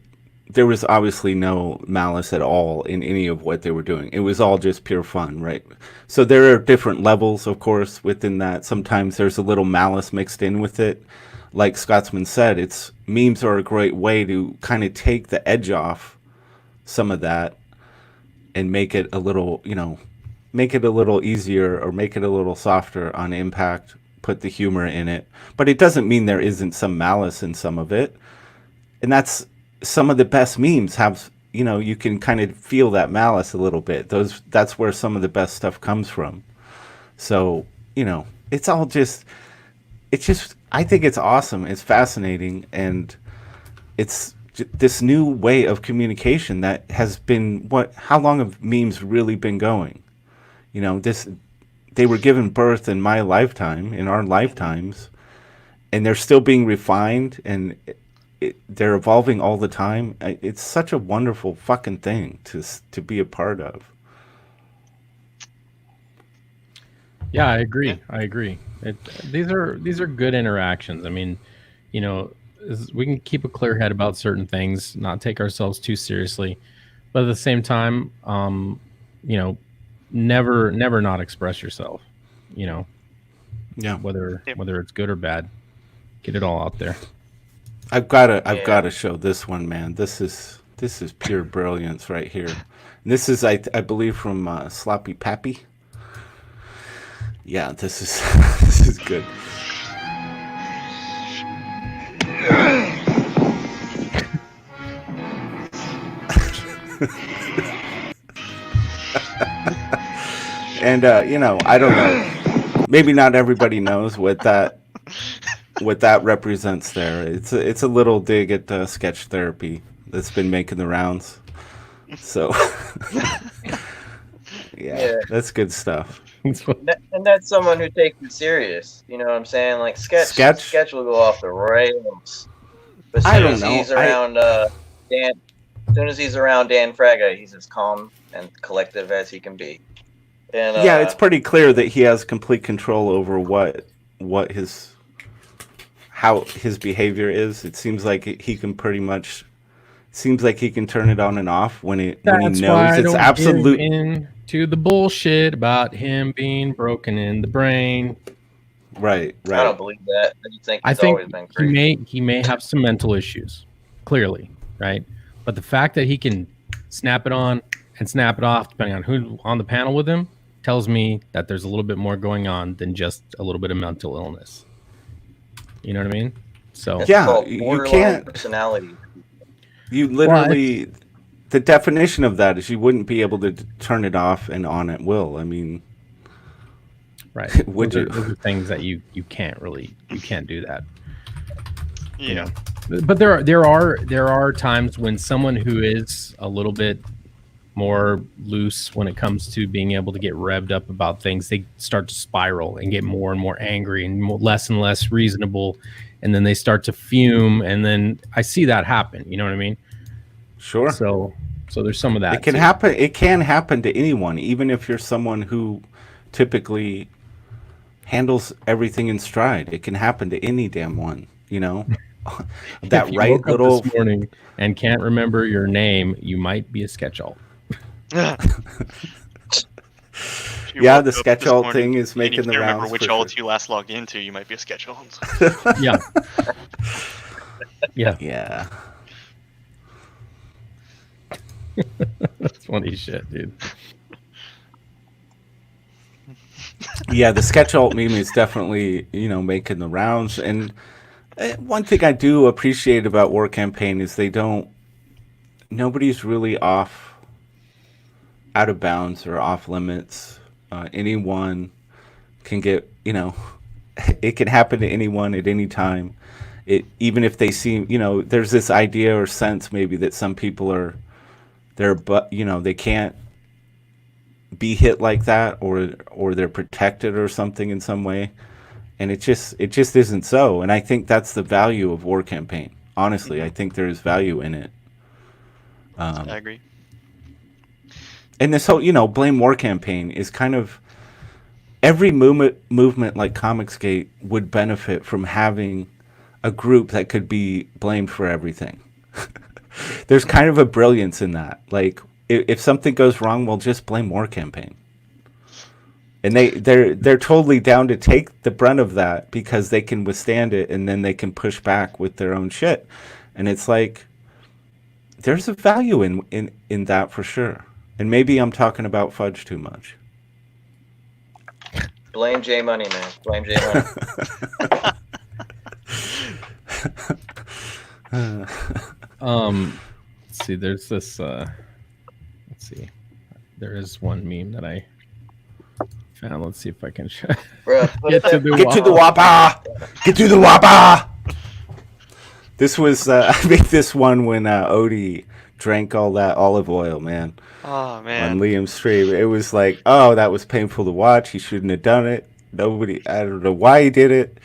There was obviously no malice at all in any of what they were doing. It was all just pure fun, right? So there are different levels, of course, within that. Sometimes there's a little malice mixed in with it. Like Scotsman said, memes are a great way to kind of take the edge off some of that and make it a little, make it a little easier or make it a little softer on impact, put the humor in it. But it doesn't mean there isn't some malice in some of it. And that's some of the best memes have, you can kind of feel that malice a little bit. That's where some of the best stuff comes from. So, it's all I think it's awesome. It's fascinating. And it's this new way of communication that has been how long have memes really been going? They were given birth in my lifetime, in our lifetimes, and they're still being refined and they're evolving all the time. It's such a wonderful fucking thing to be a part of. Yeah, I agree. These are good interactions. I mean, we can keep a clear head about certain things, not take ourselves too seriously, but at the same time, never not express yourself. Yeah. Whether it's good or bad, get it all out there. I've got to show this one, man. This is pure brilliance right here. And this is I believe from Sloppy Pappy. Yeah, this is good. And I don't know. Maybe not everybody knows what that represents there. It's a little dig at sketch therapy that's been making the rounds. So yeah, that's good stuff. And that's someone who takes it serious. You know what I'm saying? Like sketch will go off the rails. But as soon as he's around Dan, as soon as he's around Dan Fraga, he's as calm and collective as he can be. And yeah, it's pretty clear that he has complete control over how his behavior is. It seems like he can pretty much he can turn it on and off when he knows it's absolute. To the bullshit about him being broken in the brain. Right. I don't believe that. I think always been crazy. He may have some mental issues, clearly, right? But the fact that he can snap it on and snap it off, depending on who's on the panel with him, tells me that there's a little bit more going on than just a little bit of mental illness. You know what I mean? So you can't. Personality. You literally. The definition of that is you wouldn't be able to turn it off and on at will. I mean, right? Would you? Those are things that you can't do that. Yeah. But there are times when someone who is a little bit more loose when it comes to being able to get revved up about things, they start to spiral and get more and more angry and less reasonable, and then they start to fume, and then I see that happen. You know what I mean? Sure. So there's some of that. It can happen. It can happen to anyone, even if you're someone who typically handles everything in stride. It can happen to any damn one. That if you right woke little up this morning and can't remember your name, you might be a sketch alt. you Yeah, woke the up sketch this alt morning thing is and you making the can't remember rounds which for alt sure. you last logged into, you might be a sketch alt. Yeah. Yeah. Yeah. That's funny shit, dude. Yeah, the sketch alt meme is definitely, making the rounds. And one thing I do appreciate about War Campaign is nobody's really out of bounds or off limits. Anyone can get, it can happen to anyone at any time. Even if they seem, there's this idea or sense maybe that some people they can't be hit like that, or they're protected or something in some way, and it just isn't so. And I think that's the value of War Campaign. Honestly, I think there is value in it. I agree. And this whole blame War Campaign is kind of every movement like Comicsgate would benefit from having a group that could be blamed for everything. There's kind of a brilliance in that. Like, if something goes wrong, well, just blame War Campaign. And they're totally down to take the brunt of that because they can withstand it, and then they can push back with their own shit. And it's like, there's a value in that for sure. And maybe I'm talking about Fudge too much. Blame J Money, man. Blame J Money. Let's see. There's this. Let's see. There is one meme that I found. Let's see if I can Bruh, get to the Get to the wappa! Get to the wappa! This was I made this one when Odie drank all that olive oil, man. Oh man. On Liam's stream. It was like, oh, that was painful to watch. He shouldn't have done it. I don't know why he did it,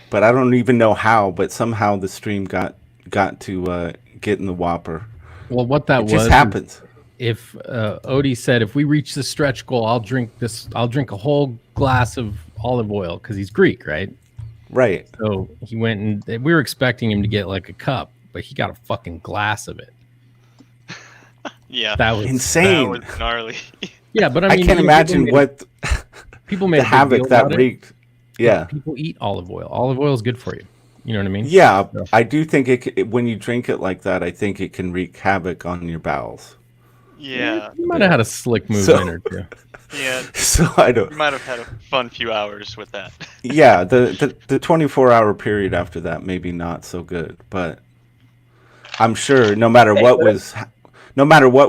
but I don't even know how. But somehow the stream got to get in the whopper. Well, what that It was just happens. If Odie said, if we reach the stretch goal, I'll drink a whole glass of olive oil, because he's Greek, right? Right. So he went, and we were expecting him to get like a cup, but he got a fucking glass of it. Yeah. That was Insane. That was gnarly. Yeah, but I can't imagine what people made the havoc that wreaked. Yeah. People eat olive oil. Olive oil is good for you. You know what I mean? Yeah, So- I do think when you drink it like that, I think it can wreak havoc on your bowels. Yeah. You might have had a slick move So- in or two. Yeah. So I don't. You might have had a fun few hours with that. Yeah, the 24-hour period after that maybe not so good, but I'm sure no matter what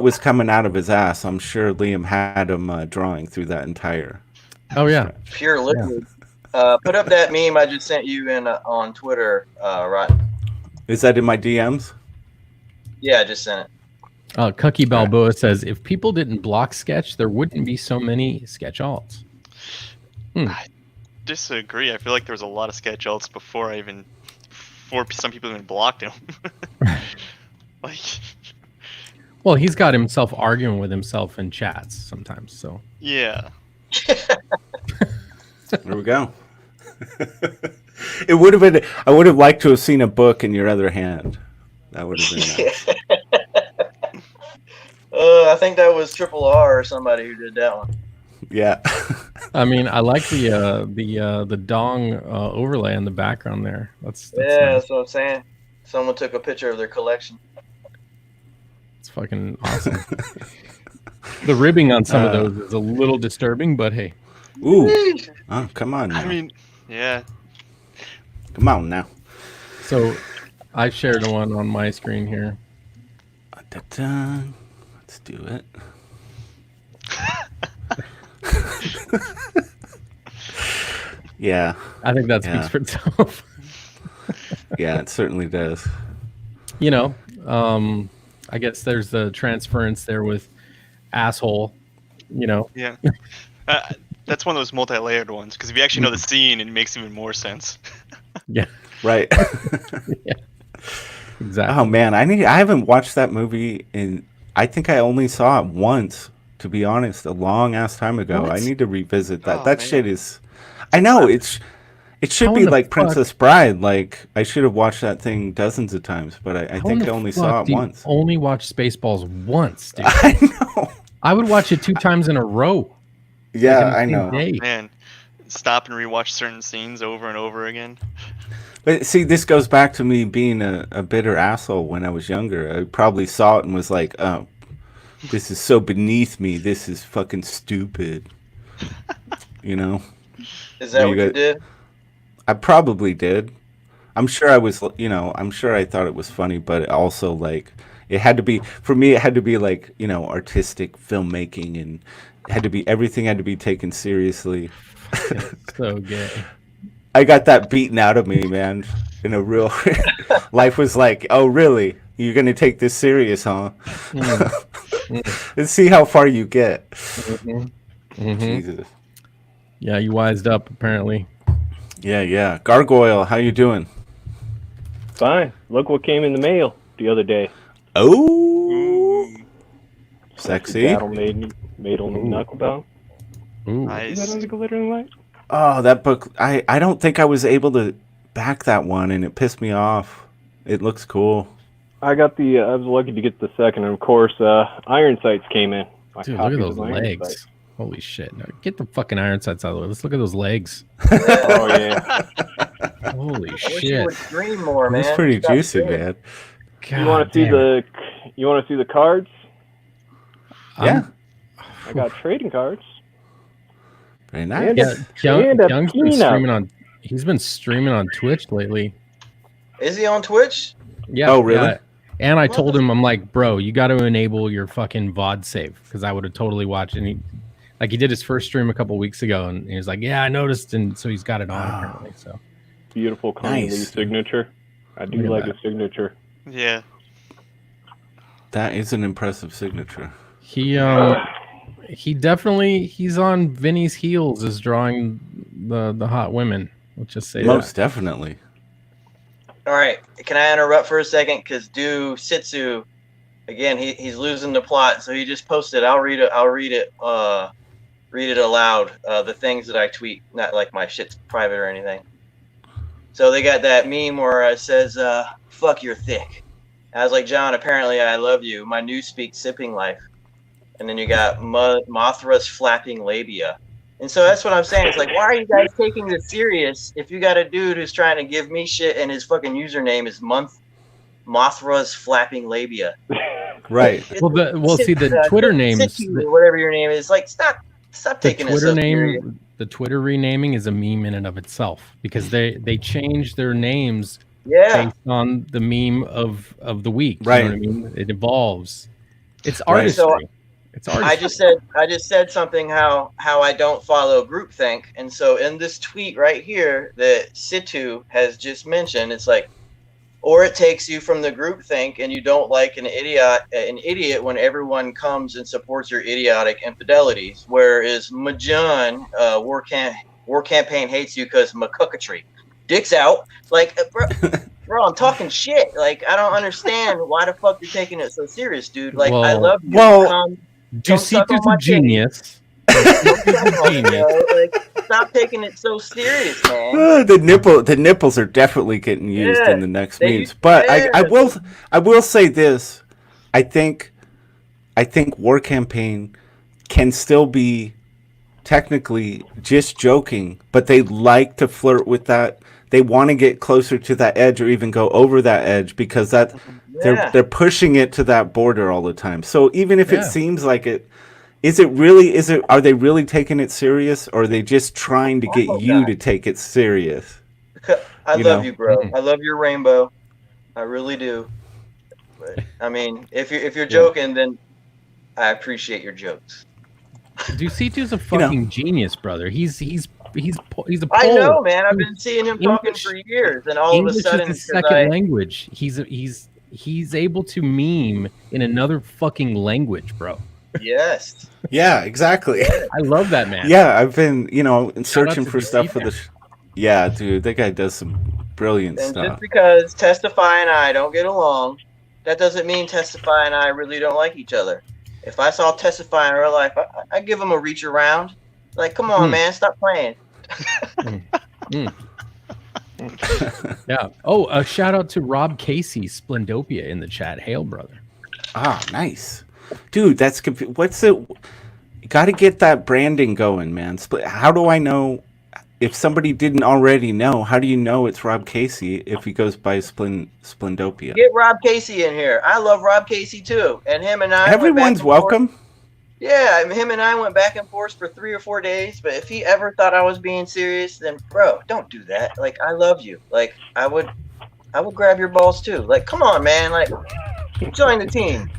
was coming out of his ass, I'm sure Liam had him drawing through that entire. Oh yeah. Pure liquid. Put up that meme I just sent you in on Twitter, right? Is that in my DMs? Yeah, I just sent it. Cucky Balboa says, if people didn't block sketch, there wouldn't be so many sketch alts. I disagree. I feel like there was a lot of sketch alts before some people even blocked him. Like, Well, he's got himself arguing with himself in chats sometimes. So yeah. There we go. It would have been. I would have liked to have seen a book in your other hand. That would have been nice. I think that was Triple R or somebody who did that one. Yeah. I mean, I like the dong overlay in the background there. That's Yeah, nice. that's what I'm saying. Someone took a picture of their collection. It's fucking awesome. The ribbing on some of those is a little disturbing, but hey. Ooh. Oh, come on now. I mean, yeah. Come on now. So I shared one on my screen here. Da-da. Let's do it. Yeah. I think that speaks Yeah. for itself. Yeah, it certainly does. You know, I guess there's the transference there with asshole, you know. Yeah. That's one of those multi-layered ones, because if you actually know the scene, it makes even more sense. Yeah, Right. yeah. Exactly. Oh man, I haven't watched that movie I think I only saw it once, to be honest, a long ass time ago. What? I need to revisit that. Oh, That man. shit is I know it should How be in the like fuck- Princess Bride. Like I should have watched that thing dozens of times, but I How think in I the only fuck saw it do you once. Only watch Spaceballs once, dude. I know. I would watch it 2 times in a row. Yeah, on the I same know. day. Man, stop and rewatch certain scenes over and over again. But see, this goes back to me being a bitter asshole when I was younger. I probably saw it and was like, oh, this is so beneath me. This is fucking stupid. You know? Is that You what you got- did? I probably did. I'm sure I was, I'm sure I thought it was funny, but it also like, it had to be, for me, it had to be like, artistic filmmaking, and it had to be, everything had to be taken seriously. So gay. I got that beaten out of me, man. In a real life was like, oh, really? You're going to take this serious, huh? Let's see how far you get. Jesus. Yeah, you wised up apparently. Yeah. Gargoyle, how you doing? Fine. Look what came in the mail the other day. Oh, sexy. Battle Maiden, Knucklebound. Ooh. Nice. Is that on the Glittering Light? Oh, that book. I don't think I was able to back that one, and it pissed me off. It looks cool. I was lucky to get the second, and of course, Iron Sights came in. My Dude, look copies at those of Iron legs. Sights. Holy shit. Now, get the fucking iron sights out of the way. Let's look at those legs. Oh yeah. Holy I wish you shit. would dream more, man. It's pretty Stop juicy, dreaming. man. God You want to see damn it. the cards? Yeah, I got trading cards. very nice. Yeah, And a Young's been peanut. streaming on. He's been streaming on Twitch lately. Is he on Twitch? Yeah. Oh, really? yeah. And I told him, I'm like, bro, you got to enable your fucking VOD save, because I would have totally watched. And he did his first stream a couple weeks ago, and he was like, yeah, I noticed, and so he's got it on apparently. So Beautiful Connie Lee Nice. signature. I do Look at like that. his signature. Yeah. That is an impressive signature. he's on Vinny's heels as drawing the hot women. Let's just say Most definitely. All right. Can I interrupt for a second? Because Sitsu, again, he's losing the plot. So he just posted. I'll read it. Read it aloud. The things that I tweet, not like my shit's private or anything. So they got that meme where it says, "Fuck, you're thick." I was like, John, apparently I love you. My newspeak sipping life. And then you got Mothra's flapping labia. And so that's what I'm saying. It's like, why are you guys taking this serious if you got a dude who's trying to give me shit and his fucking username is Mothra's flapping labia? Right. See the Twitter names. Sitsu, whatever your name is. Like, stop The taking it Twitter so serious. name, the Twitter renaming is a meme in and of itself, because they change their names Yeah. based on the meme of the week. Right. You know what I mean? It evolves. It's Right. artistry. So, It's artistry. I just said something how I don't follow groupthink, and so in this tweet right here that Situ has just mentioned, it's like, or it takes you from the groupthink and you don't like an idiot when everyone comes and supports your idiotic infidelities, whereas Majan war campaign hates you because McCuckatry, dicks out, like bro, I'm talking shit. Like, I don't understand why the fuck you're taking it so serious, dude. Like, I Well- love you. Well, Don't suck on Ducito's my a genius. Bro, like, stop taking it so serious, man. the nipples are definitely getting used Yeah, in the next they- memes. But yeah. I will say this. I think War Campaign can still be technically just joking, but they like to flirt with that. They want to get closer to that edge or even go over that edge, because that Yeah. they're pushing it to that border all the time. So even if Yeah. it seems like it, are they really taking it serious, or are they just trying to get Oh, you God. to take it serious? I You love know. you, bro. Mhm. I love your rainbow. I really do. But I mean, if you're joking, then I appreciate your jokes. Ducito's a fucking genius, brother. He's a Pole. I know, man. I've been seeing him talking English- for years, and all English of a sudden, is his 'cause second language. He's able to meme in another fucking language, bro. yes, Yeah, exactly. I love that man. Yeah, I've been, searching to for stuff for Ducito. Yeah, dude, that guy does some brilliant and stuff. just because Testify and I don't get along, that doesn't mean Testify and I really don't like each other. If I saw Testify in real life, I give him a reach around. Like, come on, man, stop playing. Yeah. Oh, a shout out to Rob Casey, Splendopia in the chat. Hail, brother. Ah, nice. Dude, that's what's it? got to get that branding going, man. How do I know if somebody didn't already know? How do you know it's Rob Casey if he goes by Splendopia? Get Rob Casey in here. I love Rob Casey too, and him and I. Everyone's welcome. Yeah, him and I went back and forth for 3 or 4 days. But if he ever thought I was being serious, then bro, don't do that. Like, I love you. Like, I would grab your balls too. Like, come on, man. Like, join the team.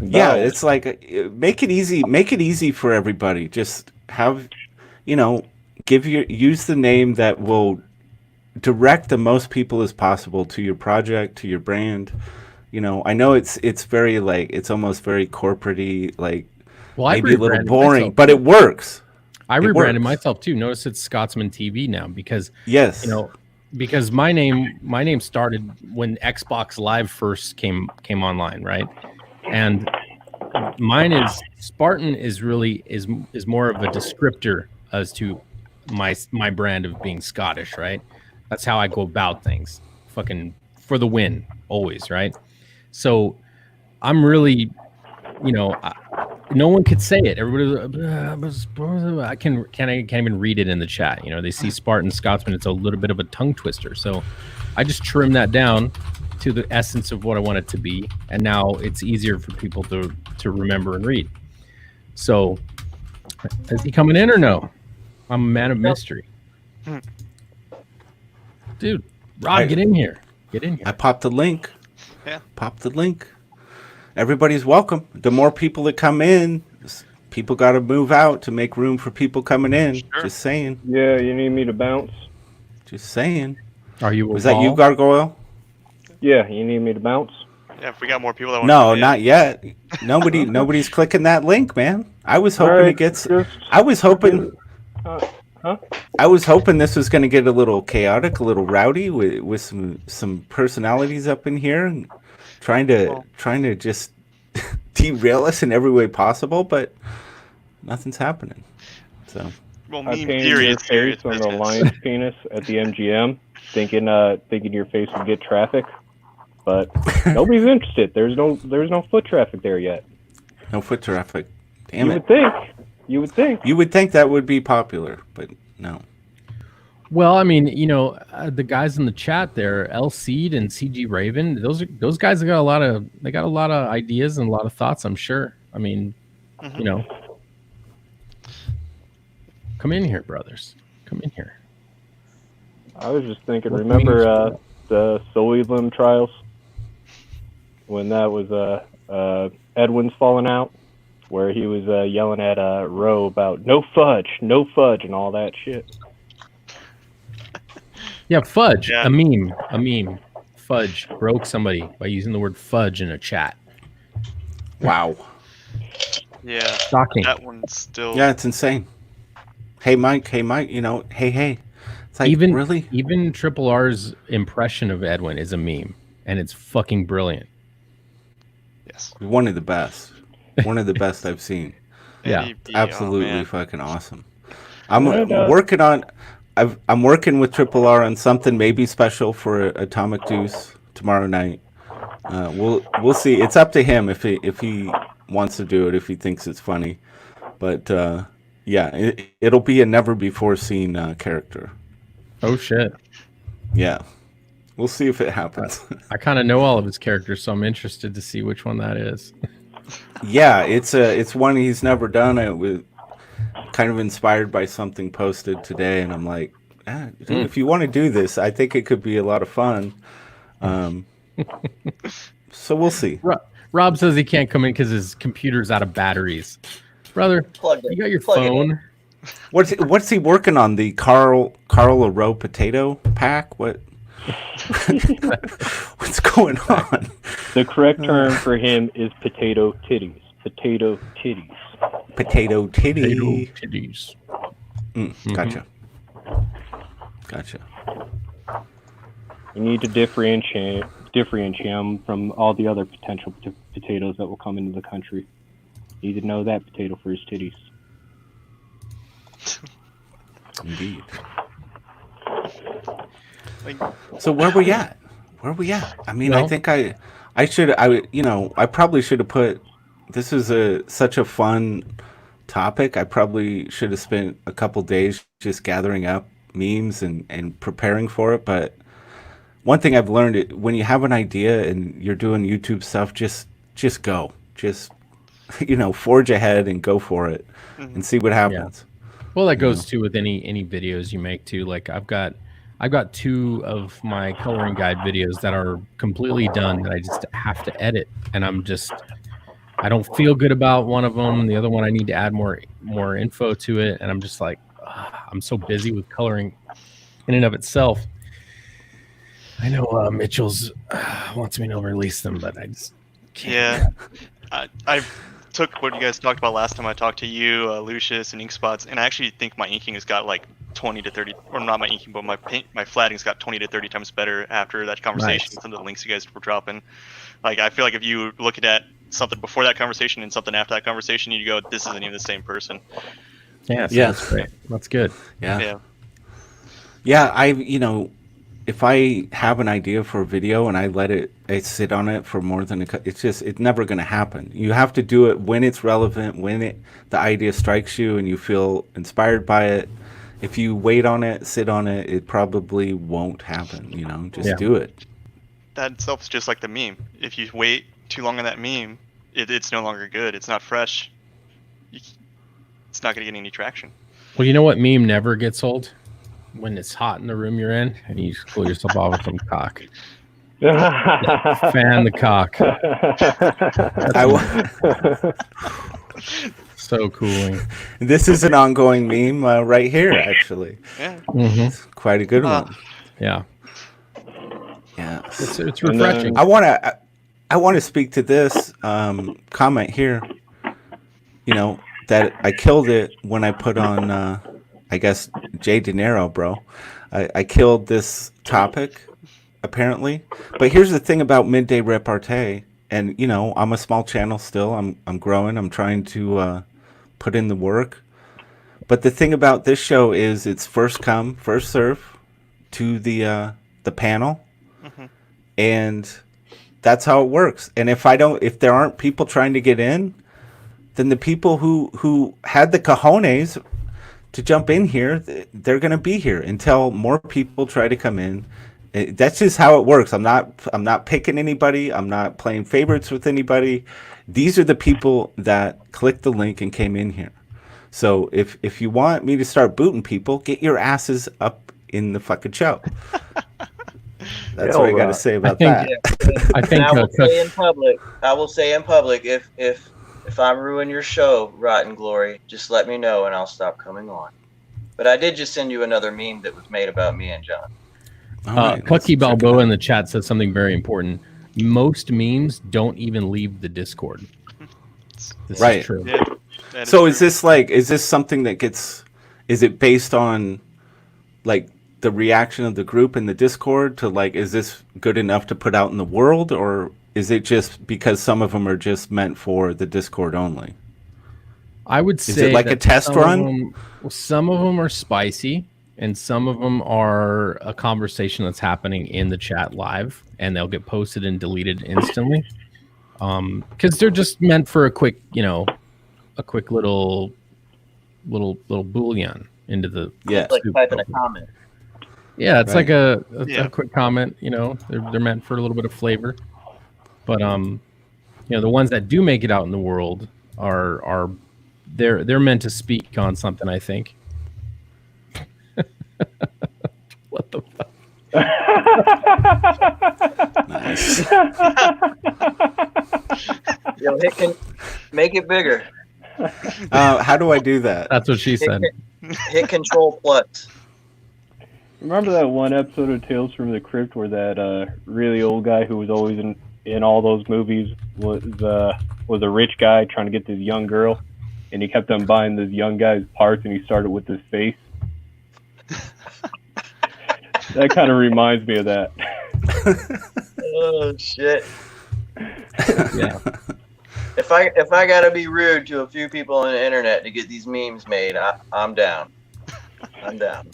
Yeah, it's like make it easy. Make it easy for everybody. Just have, use the name that will direct the most people as possible to your project, to your brand. I know it's very it's almost very corporate-y, maybe a little boring, but it works. I rebranded myself too. Notice it's Scotsman TV now because because my name started when Xbox Live first came online, right? And mine is Spartan is really is more of a descriptor as to my brand of being Scottish, right? That's how I go about things. Fucking for the win, always, right? So I'm really, no one could say it. Everybody, I can't even read it in the chat. They see Spartan Scotsman. It's a little bit of a tongue twister. So I just trim that down to the essence of what I want it to be, and now it's easier for people to remember and read. So, is he coming in or no? I'm a man of mystery, dude. Rob, get in here. Get in here. I popped the link. Yeah. Pop the link. Everybody's welcome. The more people that come in, people got to move out to make room for people coming in. Sure. Just saying. Yeah, you need me to bounce? Just saying. Are you? Was that you, Gargoyle? Yeah, you need me to bounce? Yeah, if we got more people that want No, not yet. Nobody's clicking that link, man. I was hoping I was hoping. I was hoping this was going to get a little chaotic, a little rowdy with some personalities up in here, and trying to just derail us in every way possible, but nothing's happening. So well, I painted your face on the lion's penis at the MGM, thinking your face would get traffic, but nobody's interested. There's no foot traffic there yet. No foot traffic. Damn it. You would think. You would think that would be popular, but no. Well, I mean, the guys in the chat there, L Seed and CG Raven, those guys have got a lot of ideas and a lot of thoughts, I'm sure. I mean, come in here, brothers. Come in here. I was just thinking, remember the Soilim trials? When that was Edwin's falling out? Where he was yelling at Roe about no fudge, and all that shit. Yeah, fudge. Yeah. A meme. Fudge broke somebody by using the word fudge in a chat. Wow. Yeah. Shocking. That one's still. Yeah, it's insane. Hey, Mike. Hey. It's like, really? Even Triple R's impression of Edwin is a meme, and it's fucking brilliant. Yes. One of the best. One of the best I've seen. Yeah, absolutely fucking awesome. I'm working on. I'm working with Triple R on something maybe special for Atomic Deuce tomorrow night. We'll see. It's up to him if he wants to do it, if he thinks it's funny. But yeah, it'll be a never before seen character. Oh shit. Yeah, we'll see if it happens. I kind of know all of his characters, so I'm interested to see which one that is. Yeah, it's one he's never done. It was kind of inspired by something posted today, and I'm like, dude, if you want to do this, I think it could be a lot of fun. So we'll see. Rob says he can't come in because his computer's out of batteries. Brother, you got your phone. What's he working on? The Carl a Row potato pack? What? What's going on? The correct term for him is potato titties. Potato titties. Potato titties. Potato titties. Gotcha. You need to differentiate them from all the other potential potatoes that will come into the country. You need to know that potato for his titties. Indeed. So where we at? I mean, I think I probably should have put this is such a fun topic. I probably should have spent a couple days just gathering up memes and preparing for it. But one thing I've learned, when you have an idea and you're doing YouTube stuff, just go. Just, forge ahead and go for it and see what happens. Well, that goes too with any videos you make too. Like I've got 2 of my coloring guide videos that are completely done that I just have to edit, and I don't feel good about one of them. The other one I need to add more info to it, and I'm just like, I'm so busy with coloring in and of itself. I know Mitchell's wants me to release them, but I just can't. Yeah, I took what you guys talked about last time I talked to you, Lucius, and ink spots, and I actually think my inking has got like 20 to 30, or not my inking, but my flatting's got 20 to 30 times better after that conversation. Nice. Some of the links you guys were dropping. Like, I feel like if you look at something before that conversation and something after that conversation, you go, this isn't even the same person. Yeah, that's great. That's good. Yeah. If I have an idea for a video and I sit on it for more than it's never going to happen. You have to do it when it's relevant, when the idea strikes you and you feel inspired by it. If you wait on it, sit on it, it probably won't happen. Do it. That itself is just like the meme. If you wait too long on that meme, it's no longer good. It's not fresh. It's not going to get any traction. Well, you know what meme never gets old? When it's hot in the room you're in and you cool yourself off with some cock. Fan the cock. So cooling. This is an ongoing meme right here, actually. Yeah. It's quite a good one. Yeah. Yeah. It's refreshing. I want to speak to this comment here. That I killed it when I put on I guess Jay De Niro, bro. I killed this topic, apparently. But here's the thing about Midday Repartee, and I'm a small channel still. I'm growing. I'm trying to put in the work. But the thing about this show is it's first come, first serve to the panel, and that's how it works. And if there aren't people trying to get in, then the people who had the cojones to jump in here, they're going to be here until more people try to come in. That's just how it works. I'm not picking anybody. I'm not playing favorites with anybody. These are the people that clicked the link and came in here. So if you want me to start booting people, get your asses up in the fucking show. That's what I got to say about that. I think I will say in public, if I ruin your show, Rotten Glory, just let me know and I'll stop coming on. But I did just send you another meme that was made about me and John. Clucky Balboa in the chat says something very important. Most memes don't even leave the Discord. This is true. Yeah, so is this something that is it based on like the reaction of the group in the Discord to is this good enough to put out in the world, or is it just because some of them are just meant for the Discord only? I would say, is it like a test run? Some of them are spicy, and some of them are a conversation that's happening in the chat live, and they'll get posted and deleted instantly. Because they're just meant for a quick little boolean into the like typing a comment. Yeah, it's like a quick comment. They're meant for a little bit of flavor. But the ones that do make it out in the world are they're meant to speak on something, I think. What the fuck? Nice. Yo, make it bigger. How do I do that? That's what she said. Hit Control Plus. Remember that one episode of Tales from the Crypt where that really old guy who was always in all those movies was a rich guy trying to get this young girl, and he kept on buying this young guy's parts, and he started with his face. That kind of reminds me of that. Oh shit! Yeah. If I gotta be rude to a few people on the internet to get these memes made, I'm down. I'm down.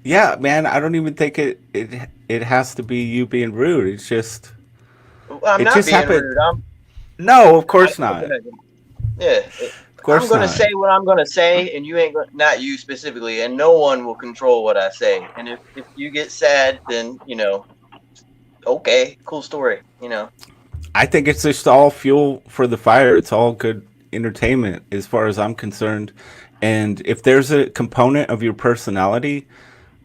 Yeah, man. I don't even think it has to be you being rude. It's just I'm not being rude. No, of course not. Yeah. Of course I'm gonna not. say what I'm gonna say, and you ain't gonna, not you specifically, and no one will control what I say. And if you get sad, then okay, cool story. I think it's just all fuel for the fire. It's all good entertainment as far as I'm concerned. And if there's a component of your personality,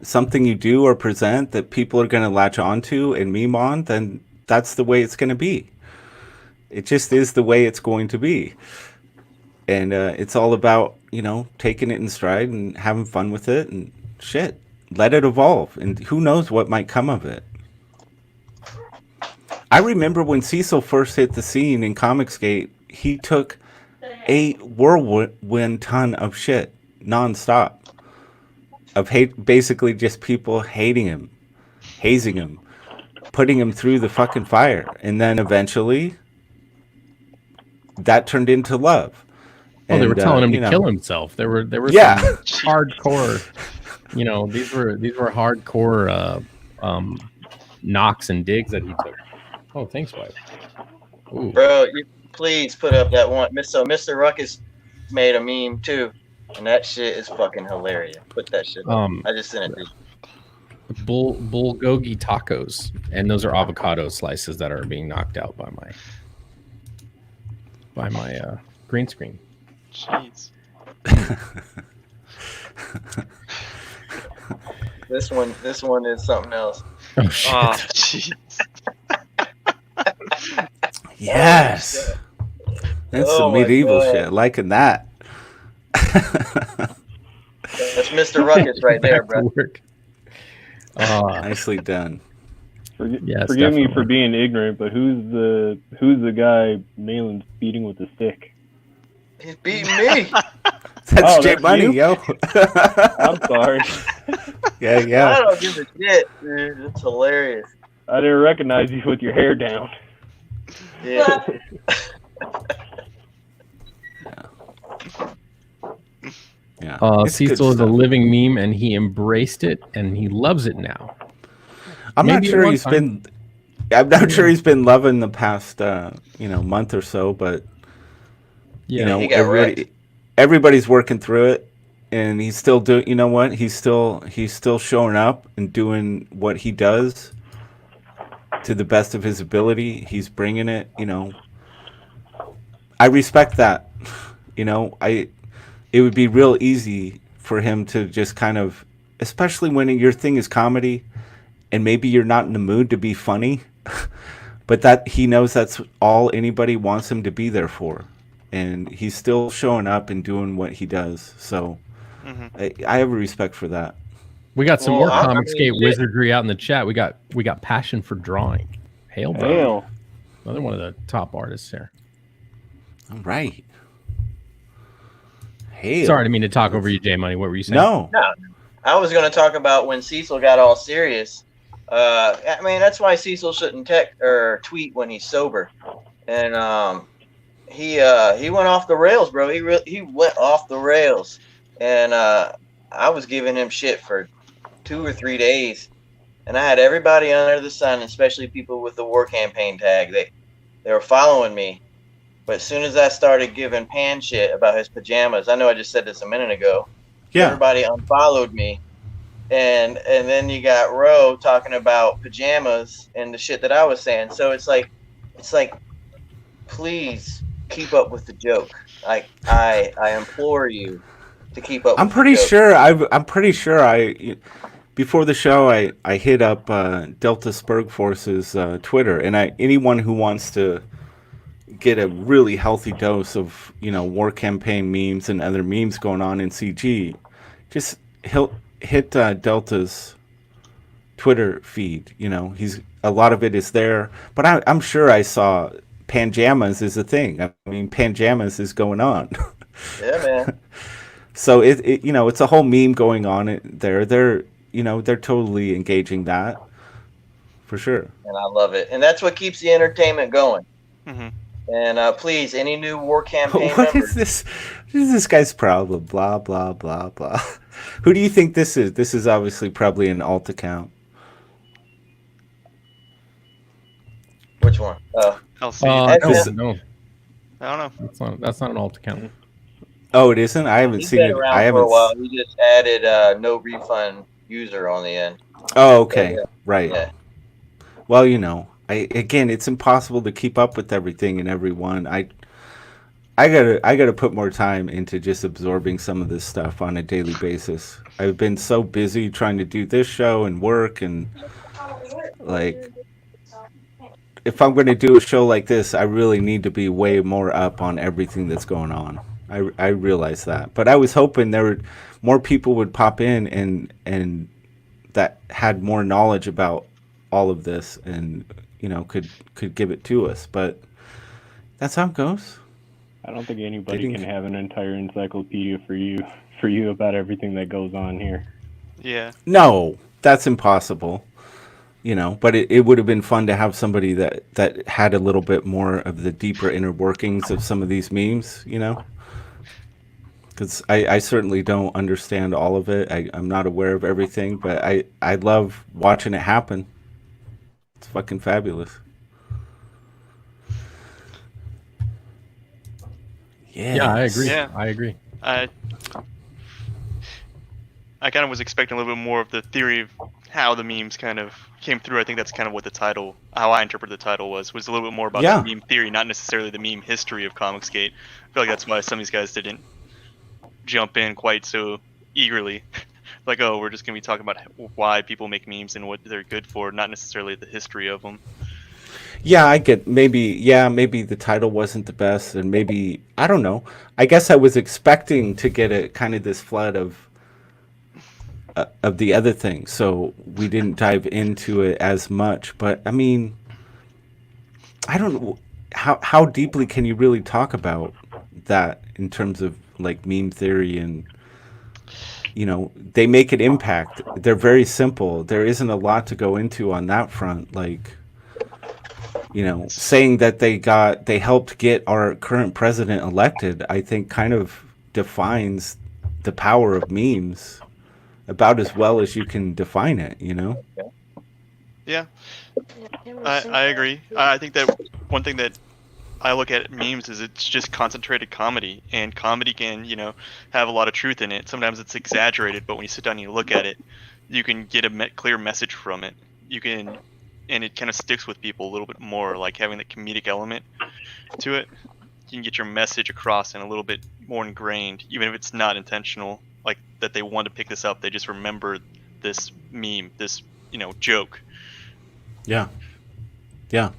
something you do or present that people are going to latch onto and meme on, then that's the way it's going to be. It just is the way it's going to be. And it's all about, taking it in stride and having fun with it and shit. Let it evolve. And who knows what might come of it. I remember when Cecil first hit the scene in Comicsgate, he took a whirlwind ton of shit nonstop. Of hate, basically just people hating him, hazing him, putting him through the fucking fire. And then eventually that turned into love. Oh, they were telling him to kill himself. There were some hardcore, these were hardcore knocks and digs that he took. Oh, thanks, wife. Ooh. Bro, you please put up that one. Mr. Ruckus made a meme too, and that shit is fucking hilarious. Put that shit up. I just sent it to you. Bulgogi tacos, and those are avocado slices that are being knocked out by my green screen. Jeez. This one is something else. Oh shit! Oh, jeez. Yes. That's some medieval shit. Liking that. That's Mr. Ruckus right there, bro. Nicely done. Forgive me for being ignorant, but who's the guy Malin's beating with the stick? He's beating me. That's J Money, you? yo. I'm sorry. Yeah. I don't give a shit, dude. It's hilarious. I didn't recognize you with your hair down. Yeah. Yeah. Cecil is a living meme, and he embraced it, and he loves it now. I'm not sure he's been loving the past month or so, but everybody's working through it, and he's still doing. You know what? He's still showing up and doing what he does to the best of his ability. He's bringing it. I respect that. It would be real easy for him to just kind of, especially when your thing is comedy, and maybe you're not in the mood to be funny, but that he knows that's all anybody wants him to be there for. And he's still showing up and doing what he does. So I have a respect for that. We got some more Comicsgate wizardry out in the chat. We got passion for drawing. Hail, bro. Hail. Another one of the top artists here. All right. Hail. Sorry, I didn't mean to talk over you, J Money. What were you saying? No. I was going to talk about when Cecil got all serious. That's why Cecil shouldn't text or tweet when he's sober. And he went off the rails, bro. He went off the rails. And I was giving him shit for 2 or 3 days. And I had everybody under the sun, especially people with the war campaign tag. They were following me. But as soon as I started giving Pan shit about his pajamas, I know I just said this a minute ago. Yeah. Everybody unfollowed me. And then you got Ro talking about pajamas and the shit that I was saying. So it's like, please keep up with the joke. Like I implore you to keep up. I'm pretty sure I before the show I hit up Delta Spurg Force's Twitter, and anyone who wants to get a really healthy dose of war campaign memes and other memes going on in CG, just hit Delta's Twitter feed. He's a lot of it is there, but I'm sure I saw Panjamas is a thing. I mean, Panjamas is going on. Yeah, man. So it's a whole meme going on there. They're totally engaging that for sure. And I love it, and that's what keeps the entertainment going. Mm-hmm. And please, any new war campaign What members, is this? What is this guy's problem? Blah blah blah blah. Who do you think this is? This is obviously probably an alt account. Which one? LC. No. I don't know. That's not an alt account. Oh, it isn't. I haven't He's seen been it. I around for haven't. a while. He just added no refund user on the end. Oh, okay, So, right. yeah. Well, again, it's impossible to keep up with everything and everyone. I gotta put more time into just absorbing some of this stuff on a daily basis. I've been so busy trying to do this show and work, and like, if I'm going to do a show like this, I really need to be way more up on everything that's going on. I realize that, but I was hoping there would more people would pop in and that had more knowledge about all of this and could give it to us. But that's how it goes. I don't think anybody can have an entire encyclopedia for you about everything that goes on here. Yeah. No, that's impossible. But it would have been fun to have somebody that had a little bit more of the deeper inner workings of some of these memes, because I certainly don't understand all of it. I'm not aware of everything, but I love watching it happen. It's fucking fabulous. Yeah, I agree. Yeah. I agree. I kind of was expecting a little bit more of the theory of how the memes kind of came through. I think that's kind of what how I interpret the title was a little bit more about the meme theory, not necessarily the meme history of Comicsgate. I feel like that's why some of these guys didn't jump in quite so eagerly. Like, oh, we're just going to be talking about why people make memes and what they're good for, not necessarily the history of them. Yeah, I get maybe the title wasn't the best, and maybe, I don't know. I guess I was expecting to get a kind of this flood of the other things, so we didn't dive into it as much. But I mean, I don't know how deeply can you really talk about that in terms of like meme theory, and they make an impact. They're very simple. There isn't a lot to go into on that front, like saying that they helped get our current president elected, I think kind of defines the power of memes about as well as you can define it, Yeah, I agree. I think that one thing that I look at memes is it's just concentrated comedy, and comedy can, have a lot of truth in it. Sometimes it's exaggerated, but when you sit down and you look at it, you can get a clear message from it. And it kind of sticks with people a little bit more, like having that comedic element to it. You can get your message across and a little bit more ingrained, even if it's not intentional, like that they want to pick this up. They just remember this meme, this, joke. Yeah. Yeah.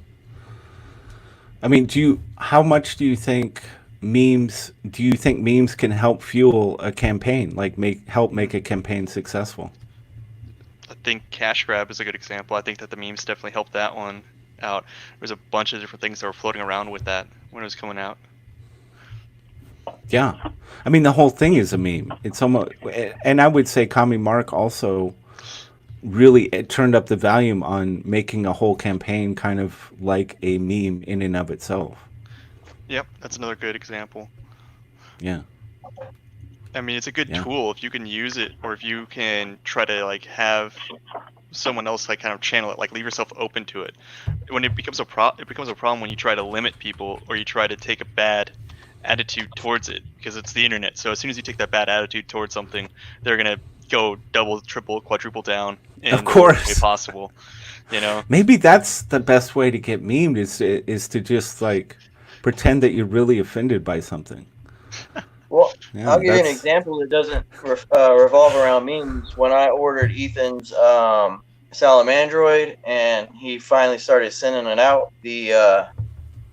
I mean, how much do you think memes can help fuel a campaign, like help make a campaign successful? I think Cash Grab is a good example. I think that the memes definitely helped that one out. There's a bunch of different things that were floating around with that when it was coming out. Yeah. I mean, the whole thing is a meme. It's almost, and I would say Kami Mark also really turned up the volume on making a whole campaign kind of like a meme in and of itself. Yep, that's another good example. Yeah. I mean, it's a good tool if you can use it, or if you can try to like have someone else like kind of channel it, like leave yourself open to it. When it becomes a problem when you try to limit people, or you try to take a bad attitude towards it, because it's the internet. So as soon as you take that bad attitude towards something, they're gonna go double, triple, quadruple down in of course the way possible. Maybe that's the best way to get memed is to just like pretend that you're really offended by something. Well, I'll give you an example that doesn't revolve around memes. When I ordered Ethan's Salamandroid, and he finally started sending it out, the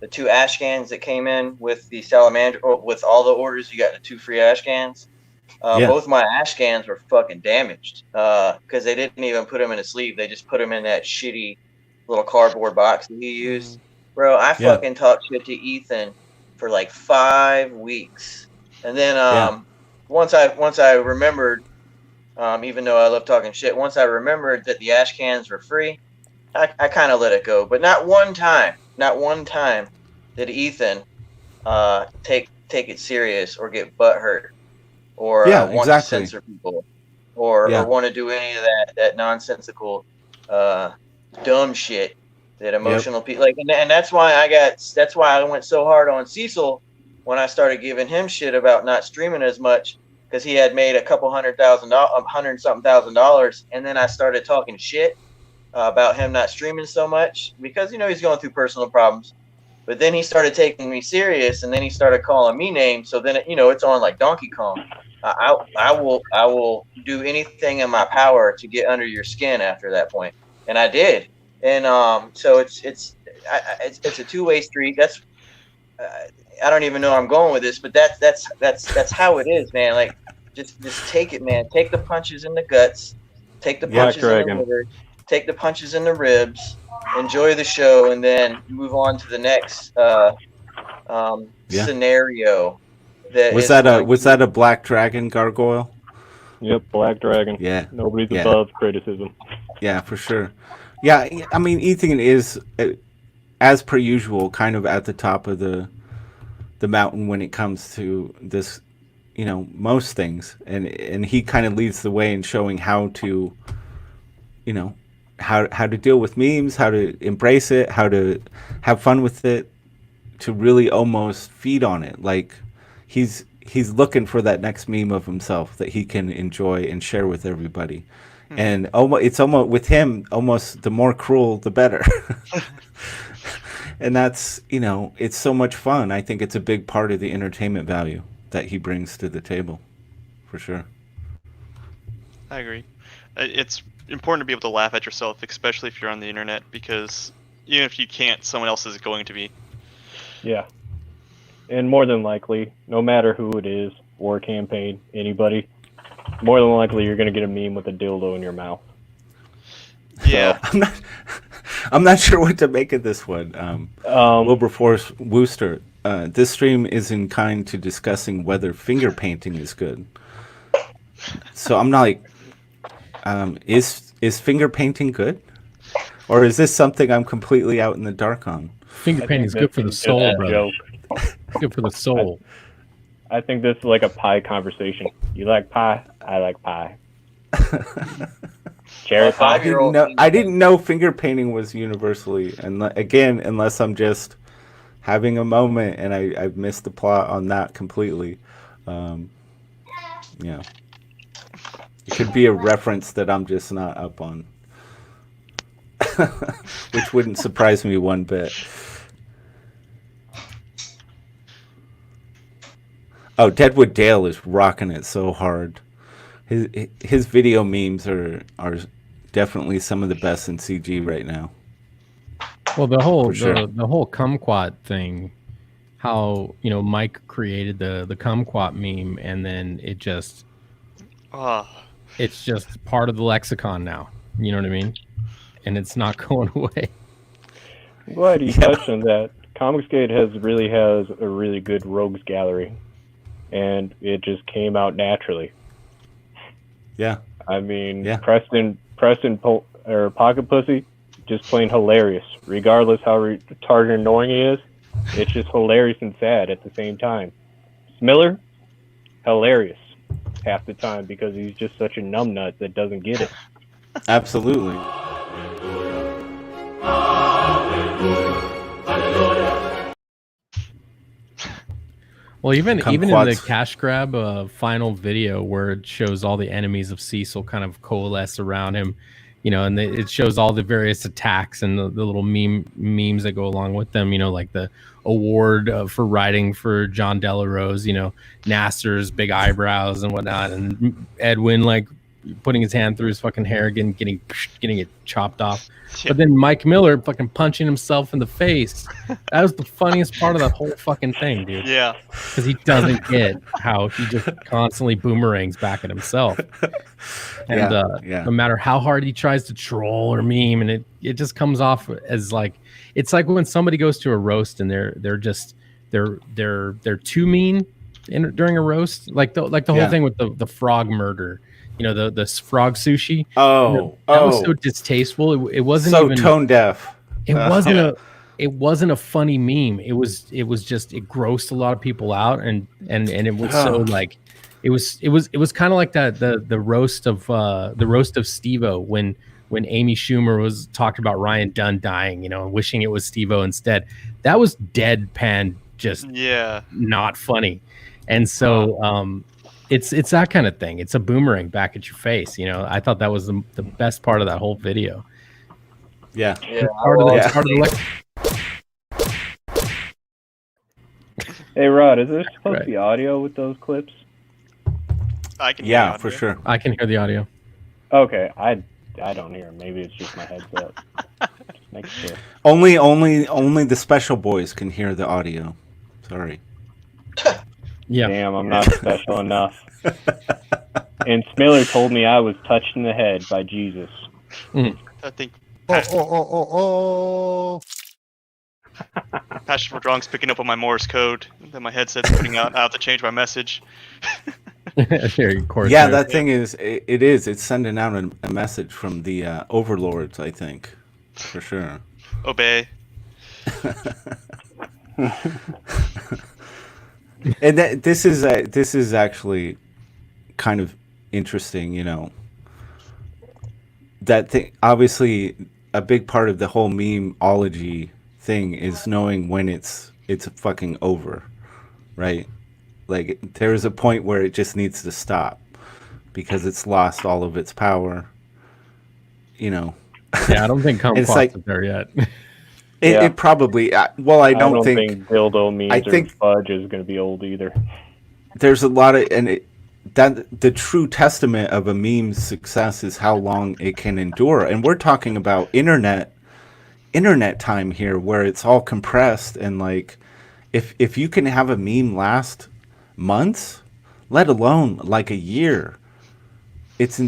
2 ash cans that came in with the Salamander, with all the orders, you got the 2 free ash cans. Both my ash cans were fucking damaged because they didn't even put them in a sleeve. They just put them in that shitty little cardboard box that he used. Bro, I fucking talked shit to Ethan for like 5 weeks. And then once I remembered, even though I love talking shit, once I remembered that the ash cans were free, I kind of let it go. But not one time did Ethan take it serious or get butthurt or want to censor people or want to do any of that nonsensical dumb shit that emotional piece. Like, and that's why I went so hard on Cecil when I started giving him shit about not streaming as much, because he had made a couple $100,000, and then I started talking shit about him not streaming so much because he's going through personal problems. But then he started taking me serious, and then he started calling me names. So then it's on like Donkey Kong. I will do anything in my power to get under your skin after that point, and I did. And so it's a two-way street. That's I don't even know where I'm going with this, but that's how it is, man. Like just take it, man. Take the punches in the guts, take the punches in the liver, take the punches in the ribs, enjoy the show, and then move on to the next scenario. Was that a black dragon gargoyle? Yep, black dragon. Yeah, nobody's above criticism. Yeah, for sure. Yeah, I mean, Ethan is, as per usual, kind of at the top of the mountain when it comes to this, most things, and he kind of leads the way in showing how to, how to deal with memes, how to embrace it, how to have fun with it, to really almost feed on it. Like he's looking for that next meme of himself that he can enjoy and share with everybody. And it's almost with him, almost the more cruel, the better. And that's, it's so much fun. I think it's a big part of the entertainment value that he brings to the table, for sure. I agree. It's important to be able to laugh at yourself, especially if you're on the internet, because even if you can't, someone else is going to be. Yeah. And more than likely, no matter who it is, war campaign, anybody, more than likely you're going to get a meme with a dildo in your mouth. Yeah. So, I'm not sure what to make of this one. Wilberforce Wooster, this stream is in kind to discussing whether finger painting is good. So I'm not like, is finger painting good? Or is this something I'm completely out in the dark on? Finger painting is good for the soul, brother. Good for the soul. I think this is like a pie conversation. You like pie? I like pie. Cherry pie. I didn't know finger painting was universally, and again, unless I'm just having a moment and I've missed the plot on that completely. It could be a reference that I'm just not up on, which wouldn't surprise me one bit. Oh, Deadwood Dale is rocking it so hard. His video memes are definitely some of the best in CG right now. Well, the whole kumquat thing, how Mike created the kumquat meme, and then it just it's just part of the lexicon now. You know what I mean? And it's not going away. I'm glad you touched on that. Comicsgate has a really good rogues gallery, and it just came out naturally. Yeah. I mean, Preston or Pocket Pussy, just plain hilarious. Regardless how retarded and annoying he is, it's just hilarious and sad at the same time. Smiller, hilarious half the time because he's just such a numbnut that doesn't get it. Absolutely. Well, even in the cash grab final video where it shows all the enemies of Cecil kind of coalesce around him, and it shows all the various attacks and the little memes that go along with them, like the award for writing for John Delarose, Nasser's big eyebrows and whatnot, and Edwin like putting his hand through his fucking hair, getting it chopped off. But then Mike Miller fucking punching himself in the face. That was the funniest part of that whole fucking thing, dude. Yeah. Because he doesn't get how he just constantly boomerangs back at himself. And no matter how hard he tries to troll or meme, and it just comes off as like, it's like when somebody goes to a roast and they're too mean during a roast. Like the whole thing with the frog murder. The frog sushi. That was so distasteful. It wasn't so even tone deaf. It wasn't a funny meme. It was just, it grossed a lot of people out, and it was so like, it was kind of like that the roast of Steve-O when when Amy Schumer was talking about Ryan Dunn dying, you know, and wishing it was Steve-O instead. That was deadpan, just not funny. And so it's that kind of thing. It's a boomerang back at your face. You know, I thought that was the best part of that whole video. Yeah. Yeah. Hey Rod, is there supposed to be audio with those clips? I can hear for sure. I can hear the audio. Okay, I don't hear. Maybe it's just my headset. Just make sure. Only the special boys can hear the audio. Sorry. Yeah. Damn, I'm not special enough. And Smiller told me I was touched in the head by Jesus. Mm. I think Oh. Pastor Wrong's picking up on my Morse code. Then my headset's putting out. I have to change my message. That thing is. It's sending out a message from the overlords. I think, for sure. Obey. And this is actually kind of interesting. You know, that thing. Obviously, a big part of the whole memeology thing is knowing when it's fucking over, right? Like there's a point where it just needs to stop because it's lost all of its power, you know. Yeah, I don't think Kumquat's is there yet. It probably I don't think dildo memes or fudge is going to be old either. There's a lot of that the true testament of a meme's success is how long it can endure, and we're talking about internet time here where it's all compressed, and like if you can have a meme last months, let alone like a year, that's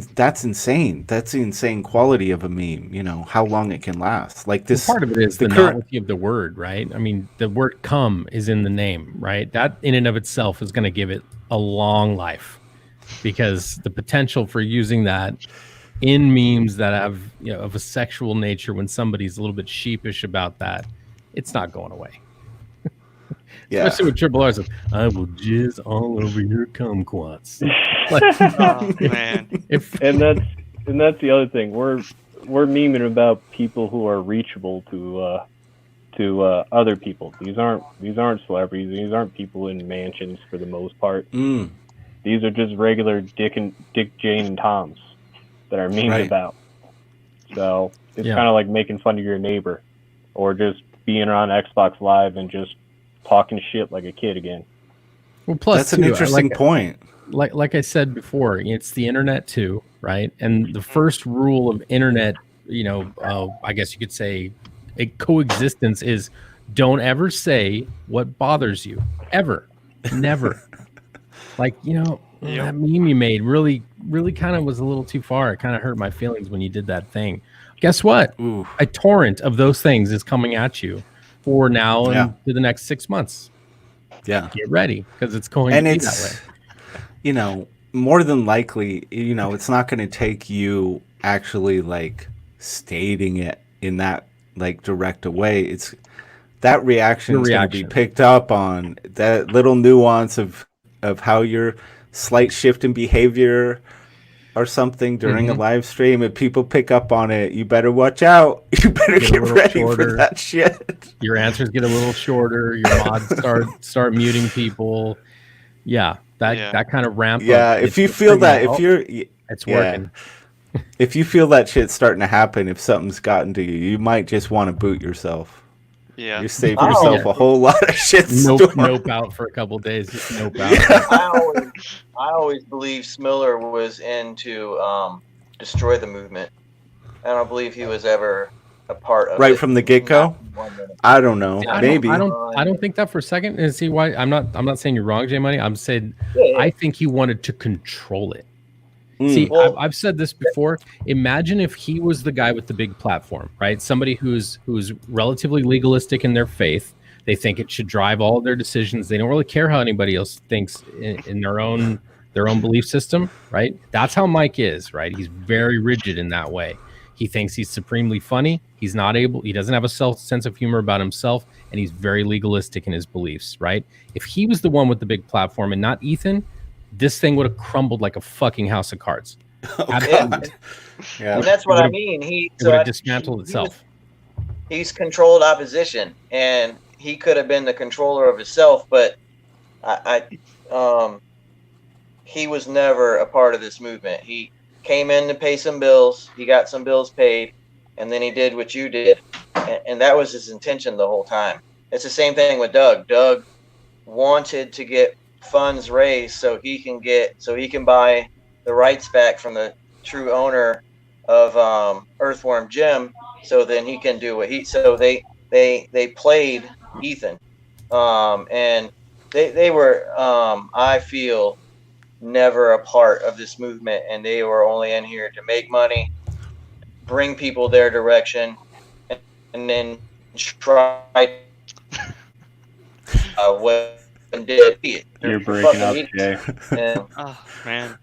insane. That's the insane quality of a meme, you know, how long it can last. Like this part of it is the novelty of the word, right? I mean, the word "come" is in the name, right? That in and of itself is going to give it a long life, because the potential for using that in memes that have, you know, of a sexual nature, when somebody's a little bit sheepish about that, it's not going away. Especially with Triple R says, "I will jizz all over your kumquats." Like, oh man! And that's the other thing. We're memeing about people who are reachable to other people. These aren't celebrities. These aren't people in mansions for the most part. These are just regular Dick, Jane, and Toms that are memed about. So it's kind of like making fun of your neighbor, or just being on Xbox Live and just talking shit like a kid again. Well, plus that's an interesting point. Like I said before, it's the internet too, right? And the first rule of internet, you know, I guess you could say a coexistence is don't ever say what bothers you, ever, never. Like, you know, that meme you made really kind of was a little too far. It kind of hurt my feelings when you did that thing. Guess what? Ooh. A torrent of those things is coming at you for now and to the next 6 months. Yeah. Get ready, because it's going to be that way. You know, more than likely, you know, it's not going to take you actually like stating it in that like direct a way. It's that reaction is going to be picked up on, that little nuance of how your slight shift in behavior or something during a live stream. If people pick up on it, you better watch out. You better get ready for that shit. Your answers get a little shorter. Your mods start muting people. Yeah, that kind of ramp up. Yeah, if you feel that, it's working. If you feel that shit's starting to happen, if something's gotten to you, you might just want to boot yourself. Yeah, you save yourself a whole lot of shit. Nope out for a couple of days. Just nope out. I always believe Smiller was in to destroy the movement. I don't believe he was ever a part of it. Right from the get-go? I don't know. Maybe. I don't think that for a second. And see why I'm not saying you're wrong, J Money. I'm saying I think he wanted to control it. See, I've said this before. Imagine if he was the guy with the big platform, right? Somebody who's relatively legalistic in their faith. They think it should drive all of their decisions. They don't really care how anybody else thinks in their own belief system, right? That's how Mike is, right? He's very rigid in that way. He thinks he's supremely funny. He doesn't have a sense of humor about himself, and he's very legalistic in his beliefs, right? If he was the one with the big platform and not Ethan, this thing would have crumbled like a fucking house of cards. Oh, Absolutely. God. Yeah. And that's what I mean. It would have dismantled itself. He's controlled opposition, and he could have been the controller of himself, but he was never a part of this movement. He came in to pay some bills. He got some bills paid, and then he did what you did, and that was his intention the whole time. It's the same thing with Doug. Doug wanted to get funds raised so he can buy the rights back from the true owner of Earthworm Jim, so then he can do what he. So they played Ethan, and they were I feel never a part of this movement, and they were only in here to make money, bring people their direction, and then try what did. You're breaking up, Jay. And, Oh man.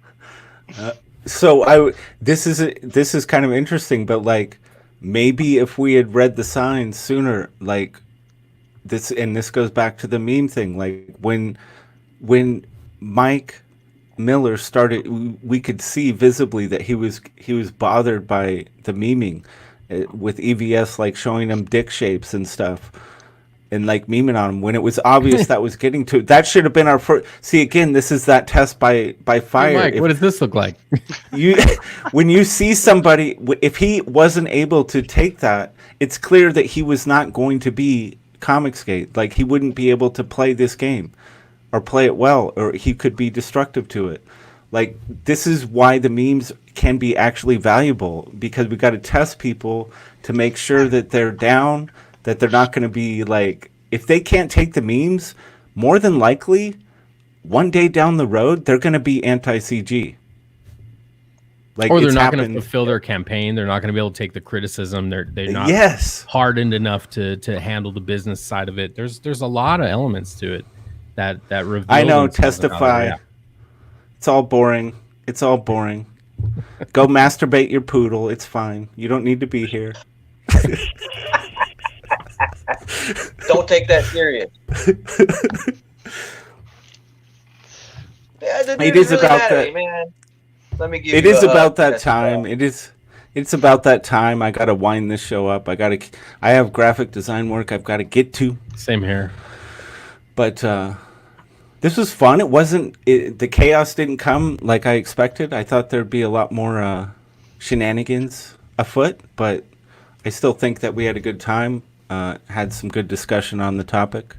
So this is kind of interesting, but like maybe if we had read the signs sooner, like this goes back to the meme thing, like when Mike Miller started, we could see visibly that he was bothered by the memeing with EVS, like showing him dick shapes and stuff. And like memeing on him when it was obvious that was getting to. That should have been our first. See, again, this is that test by fire. Hey, Mike, what does this look like? When you see somebody, if he wasn't able to take that, it's clear that he was not going to be Comicsgate. Like he wouldn't be able to play this game, or play it well, or he could be destructive to it. Like this is why the memes can be actually valuable, because we got to test people to make sure that they're down. That they're not going to be like, if they can't take the memes, more than likely, one day down the road, they're going to be anti-CG. Like, or they're not going to fulfill their campaign. They're not going to be able to take the criticism. They're not hardened enough to handle the business side of it. There's a lot of elements to it that reveal. I know, testify. It's all boring. It's all boring. Go masturbate your poodle. It's fine. You don't need to be here. Don't take that serious. It is about that. Man. Let me give it you is a about that time. It's about that time. I gotta wind this show up. I have graphic design work I've got to get to. Same here. But this was fun. It wasn't. The chaos didn't come like I expected. I thought there'd be a lot more shenanigans afoot, but I still think that we had a good time. Had some good discussion on the topic.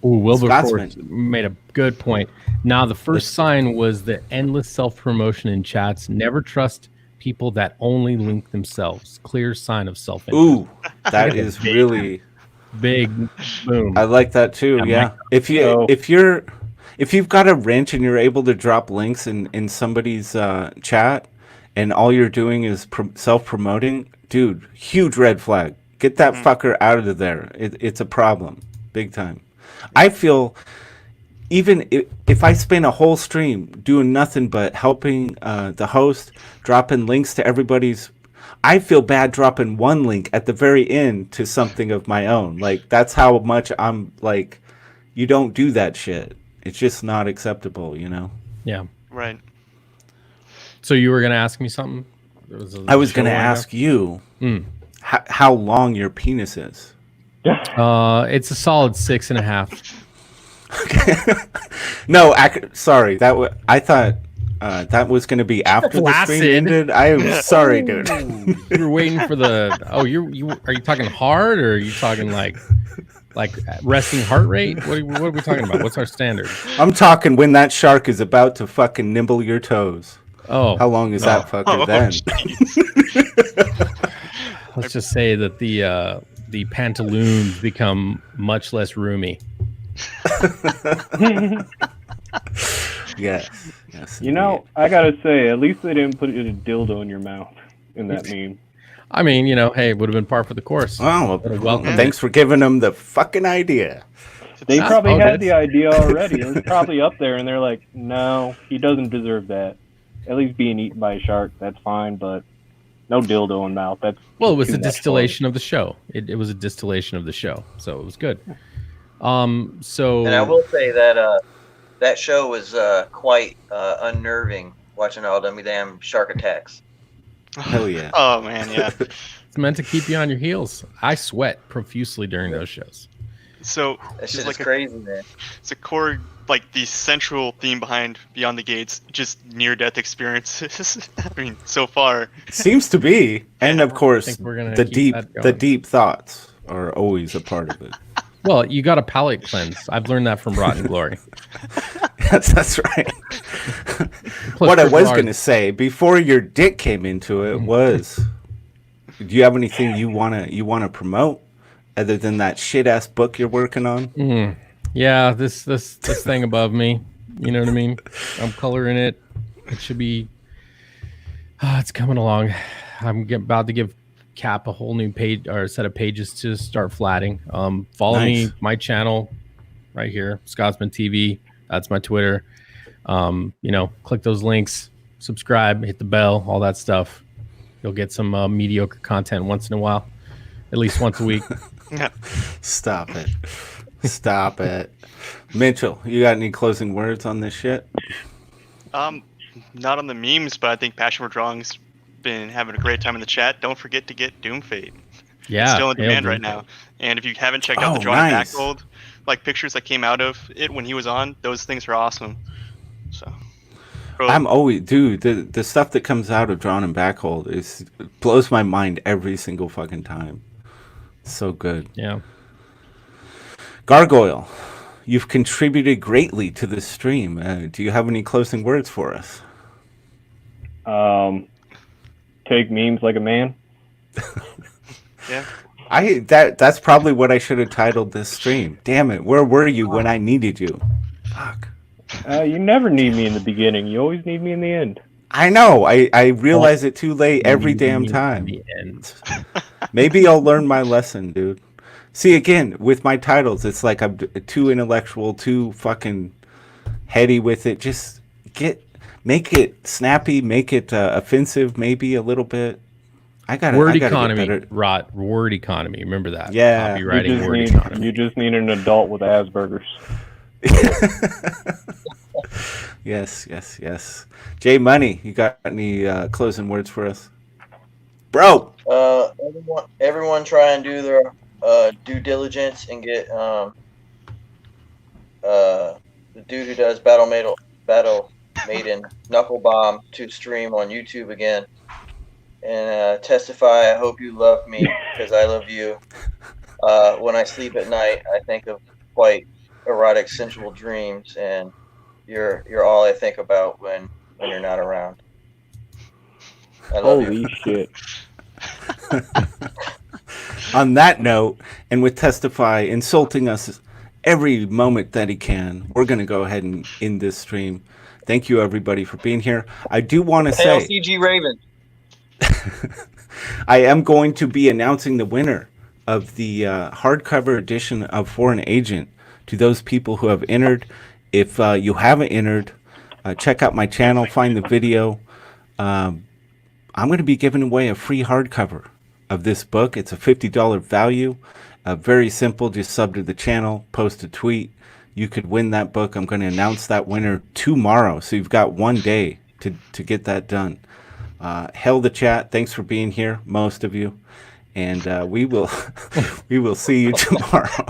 Wilberforce made a good point. Now, the first sign was the endless self-promotion in chats. Never trust people that only link themselves. Clear sign of self-interest. Ooh, that is really big. Boom. I like that too. Yeah. If you've got a wrench and you're able to drop links in somebody's chat, and all you're doing is self-promoting, dude, huge red flag. Get that fucker out of there. It's a problem. Big time. I feel, even if I spend a whole stream doing nothing but helping the host, dropping links to everybody's, I feel bad dropping one link at the very end to something of my own. Like, that's how much I'm like, you don't do that shit. It's just not acceptable, you know? Yeah. Right. So you were going to ask me something? I was going to ask you how long your penis is. It's a solid 6.5. No, sorry. I thought that was going to be after the stream ended. I am sorry, dude. You were waiting for the. Oh, you are you talking hard, or are you talking like resting heart rate? What are we talking about? What's our standard? I'm talking when that shark is about to fucking nibble your toes. Oh, how long is that fucker then? Let's just say that the pantaloons become much less roomy. Yes. You know, I gotta say, at least they didn't put a dildo in your mouth in that meme. I mean, hey, it would have been par for the course. Oh, well, thanks for giving them the fucking idea. They probably had the idea already. It was probably up there, and they're like, no, he doesn't deserve that. At least being eaten by a shark, that's fine, but no dildo in mouth. That's well, it was a distillation of the show. It was a distillation of the show, so it was good. So, and I will say that that show was quite unnerving. watching all them damn shark attacks. Hell yeah. Oh man, yeah. It's meant to keep you on your heels. I sweat profusely during those shows. So That shit it's is like crazy, man. it's a core, like the central theme behind Beyond the Gates, just near-death experiences. I mean, so far. Seems to be. And of course, think we're gonna the keep that going. deep thoughts are always a part of it. Well, you got a palate cleanse. I've learned that from Rotten Glory. That's right. Plus What I was triple going to R's. say before your dick came into it was, do you have anything you wanna promote other than that shit ass book you're working on? Yeah, this thing above me. You know what I mean? I'm coloring it. It should be. It's coming along. About to give Cap a whole new page or set of pages to start flatting. Follow me, Nice. my channel, right here, Scotsman TV. That's my Twitter. Click those links, subscribe, hit the bell, all that stuff. You'll get some mediocre content once in a while, at least once a week. Stop it. Stop it. Mitchell, you got any closing words on this shit? Not on the memes, but I think Passion for Drawing's been having a great time in the chat. Don't forget to get Doom Fate. Yeah, It's still in hail demand Doom right Fate. now. And if you haven't checked out the Oh, Drawing nice. Backhold, like pictures that came out of it when he was on, those things are awesome. So I'm always, dude, the stuff that comes out of Drawn and Backhold blows my mind every single fucking time. So good. Yeah. Gargoyle, you've contributed greatly to this stream. Do you have any closing words for us? Take memes like a man. yeah. That's probably what I should have titled this stream. Damn it, where were you when I needed you? Fuck. You never need me in the beginning. You always need me in the end. I know. I realize it too late every damn time. The end. Maybe I'll learn my lesson, dude. See, again, with my titles, it's like I'm too intellectual, too fucking heady with it. Just make it snappy, make it offensive, maybe a little bit. I gotta get economy, better. word economy. Remember that. Yeah. Copywriting word economy. You just need an adult with Asperger's. Yes. Jay Money, you got any closing words for us? Bro! Everyone try and do their due diligence and get the dude who does Battle Maiden Knuckle Bomb to stream on YouTube again and testify. I hope you love me because I love you. When I sleep at night, I think of quite erotic, sensual dreams, and you're all I think about when you're not around. I love Holy you. shit. On that note, and with Testify insulting us every moment that he can, we're going to go ahead and end this stream. Thank you, everybody, for being here. I do want to Hail say, CG Raven. I am going to be announcing the winner of the hardcover edition of Foreign Agent to those people who have entered. If you haven't entered, check out my channel, find the video. I'm going to be giving away a free hardcover of this book. It's a $50 value. Very simple. Just sub to the channel, post a tweet. You could win that book. I'm going to announce that winner tomorrow. So you've got one day to get that done. Hail the chat. Thanks for being here, most of you. And we will see you tomorrow.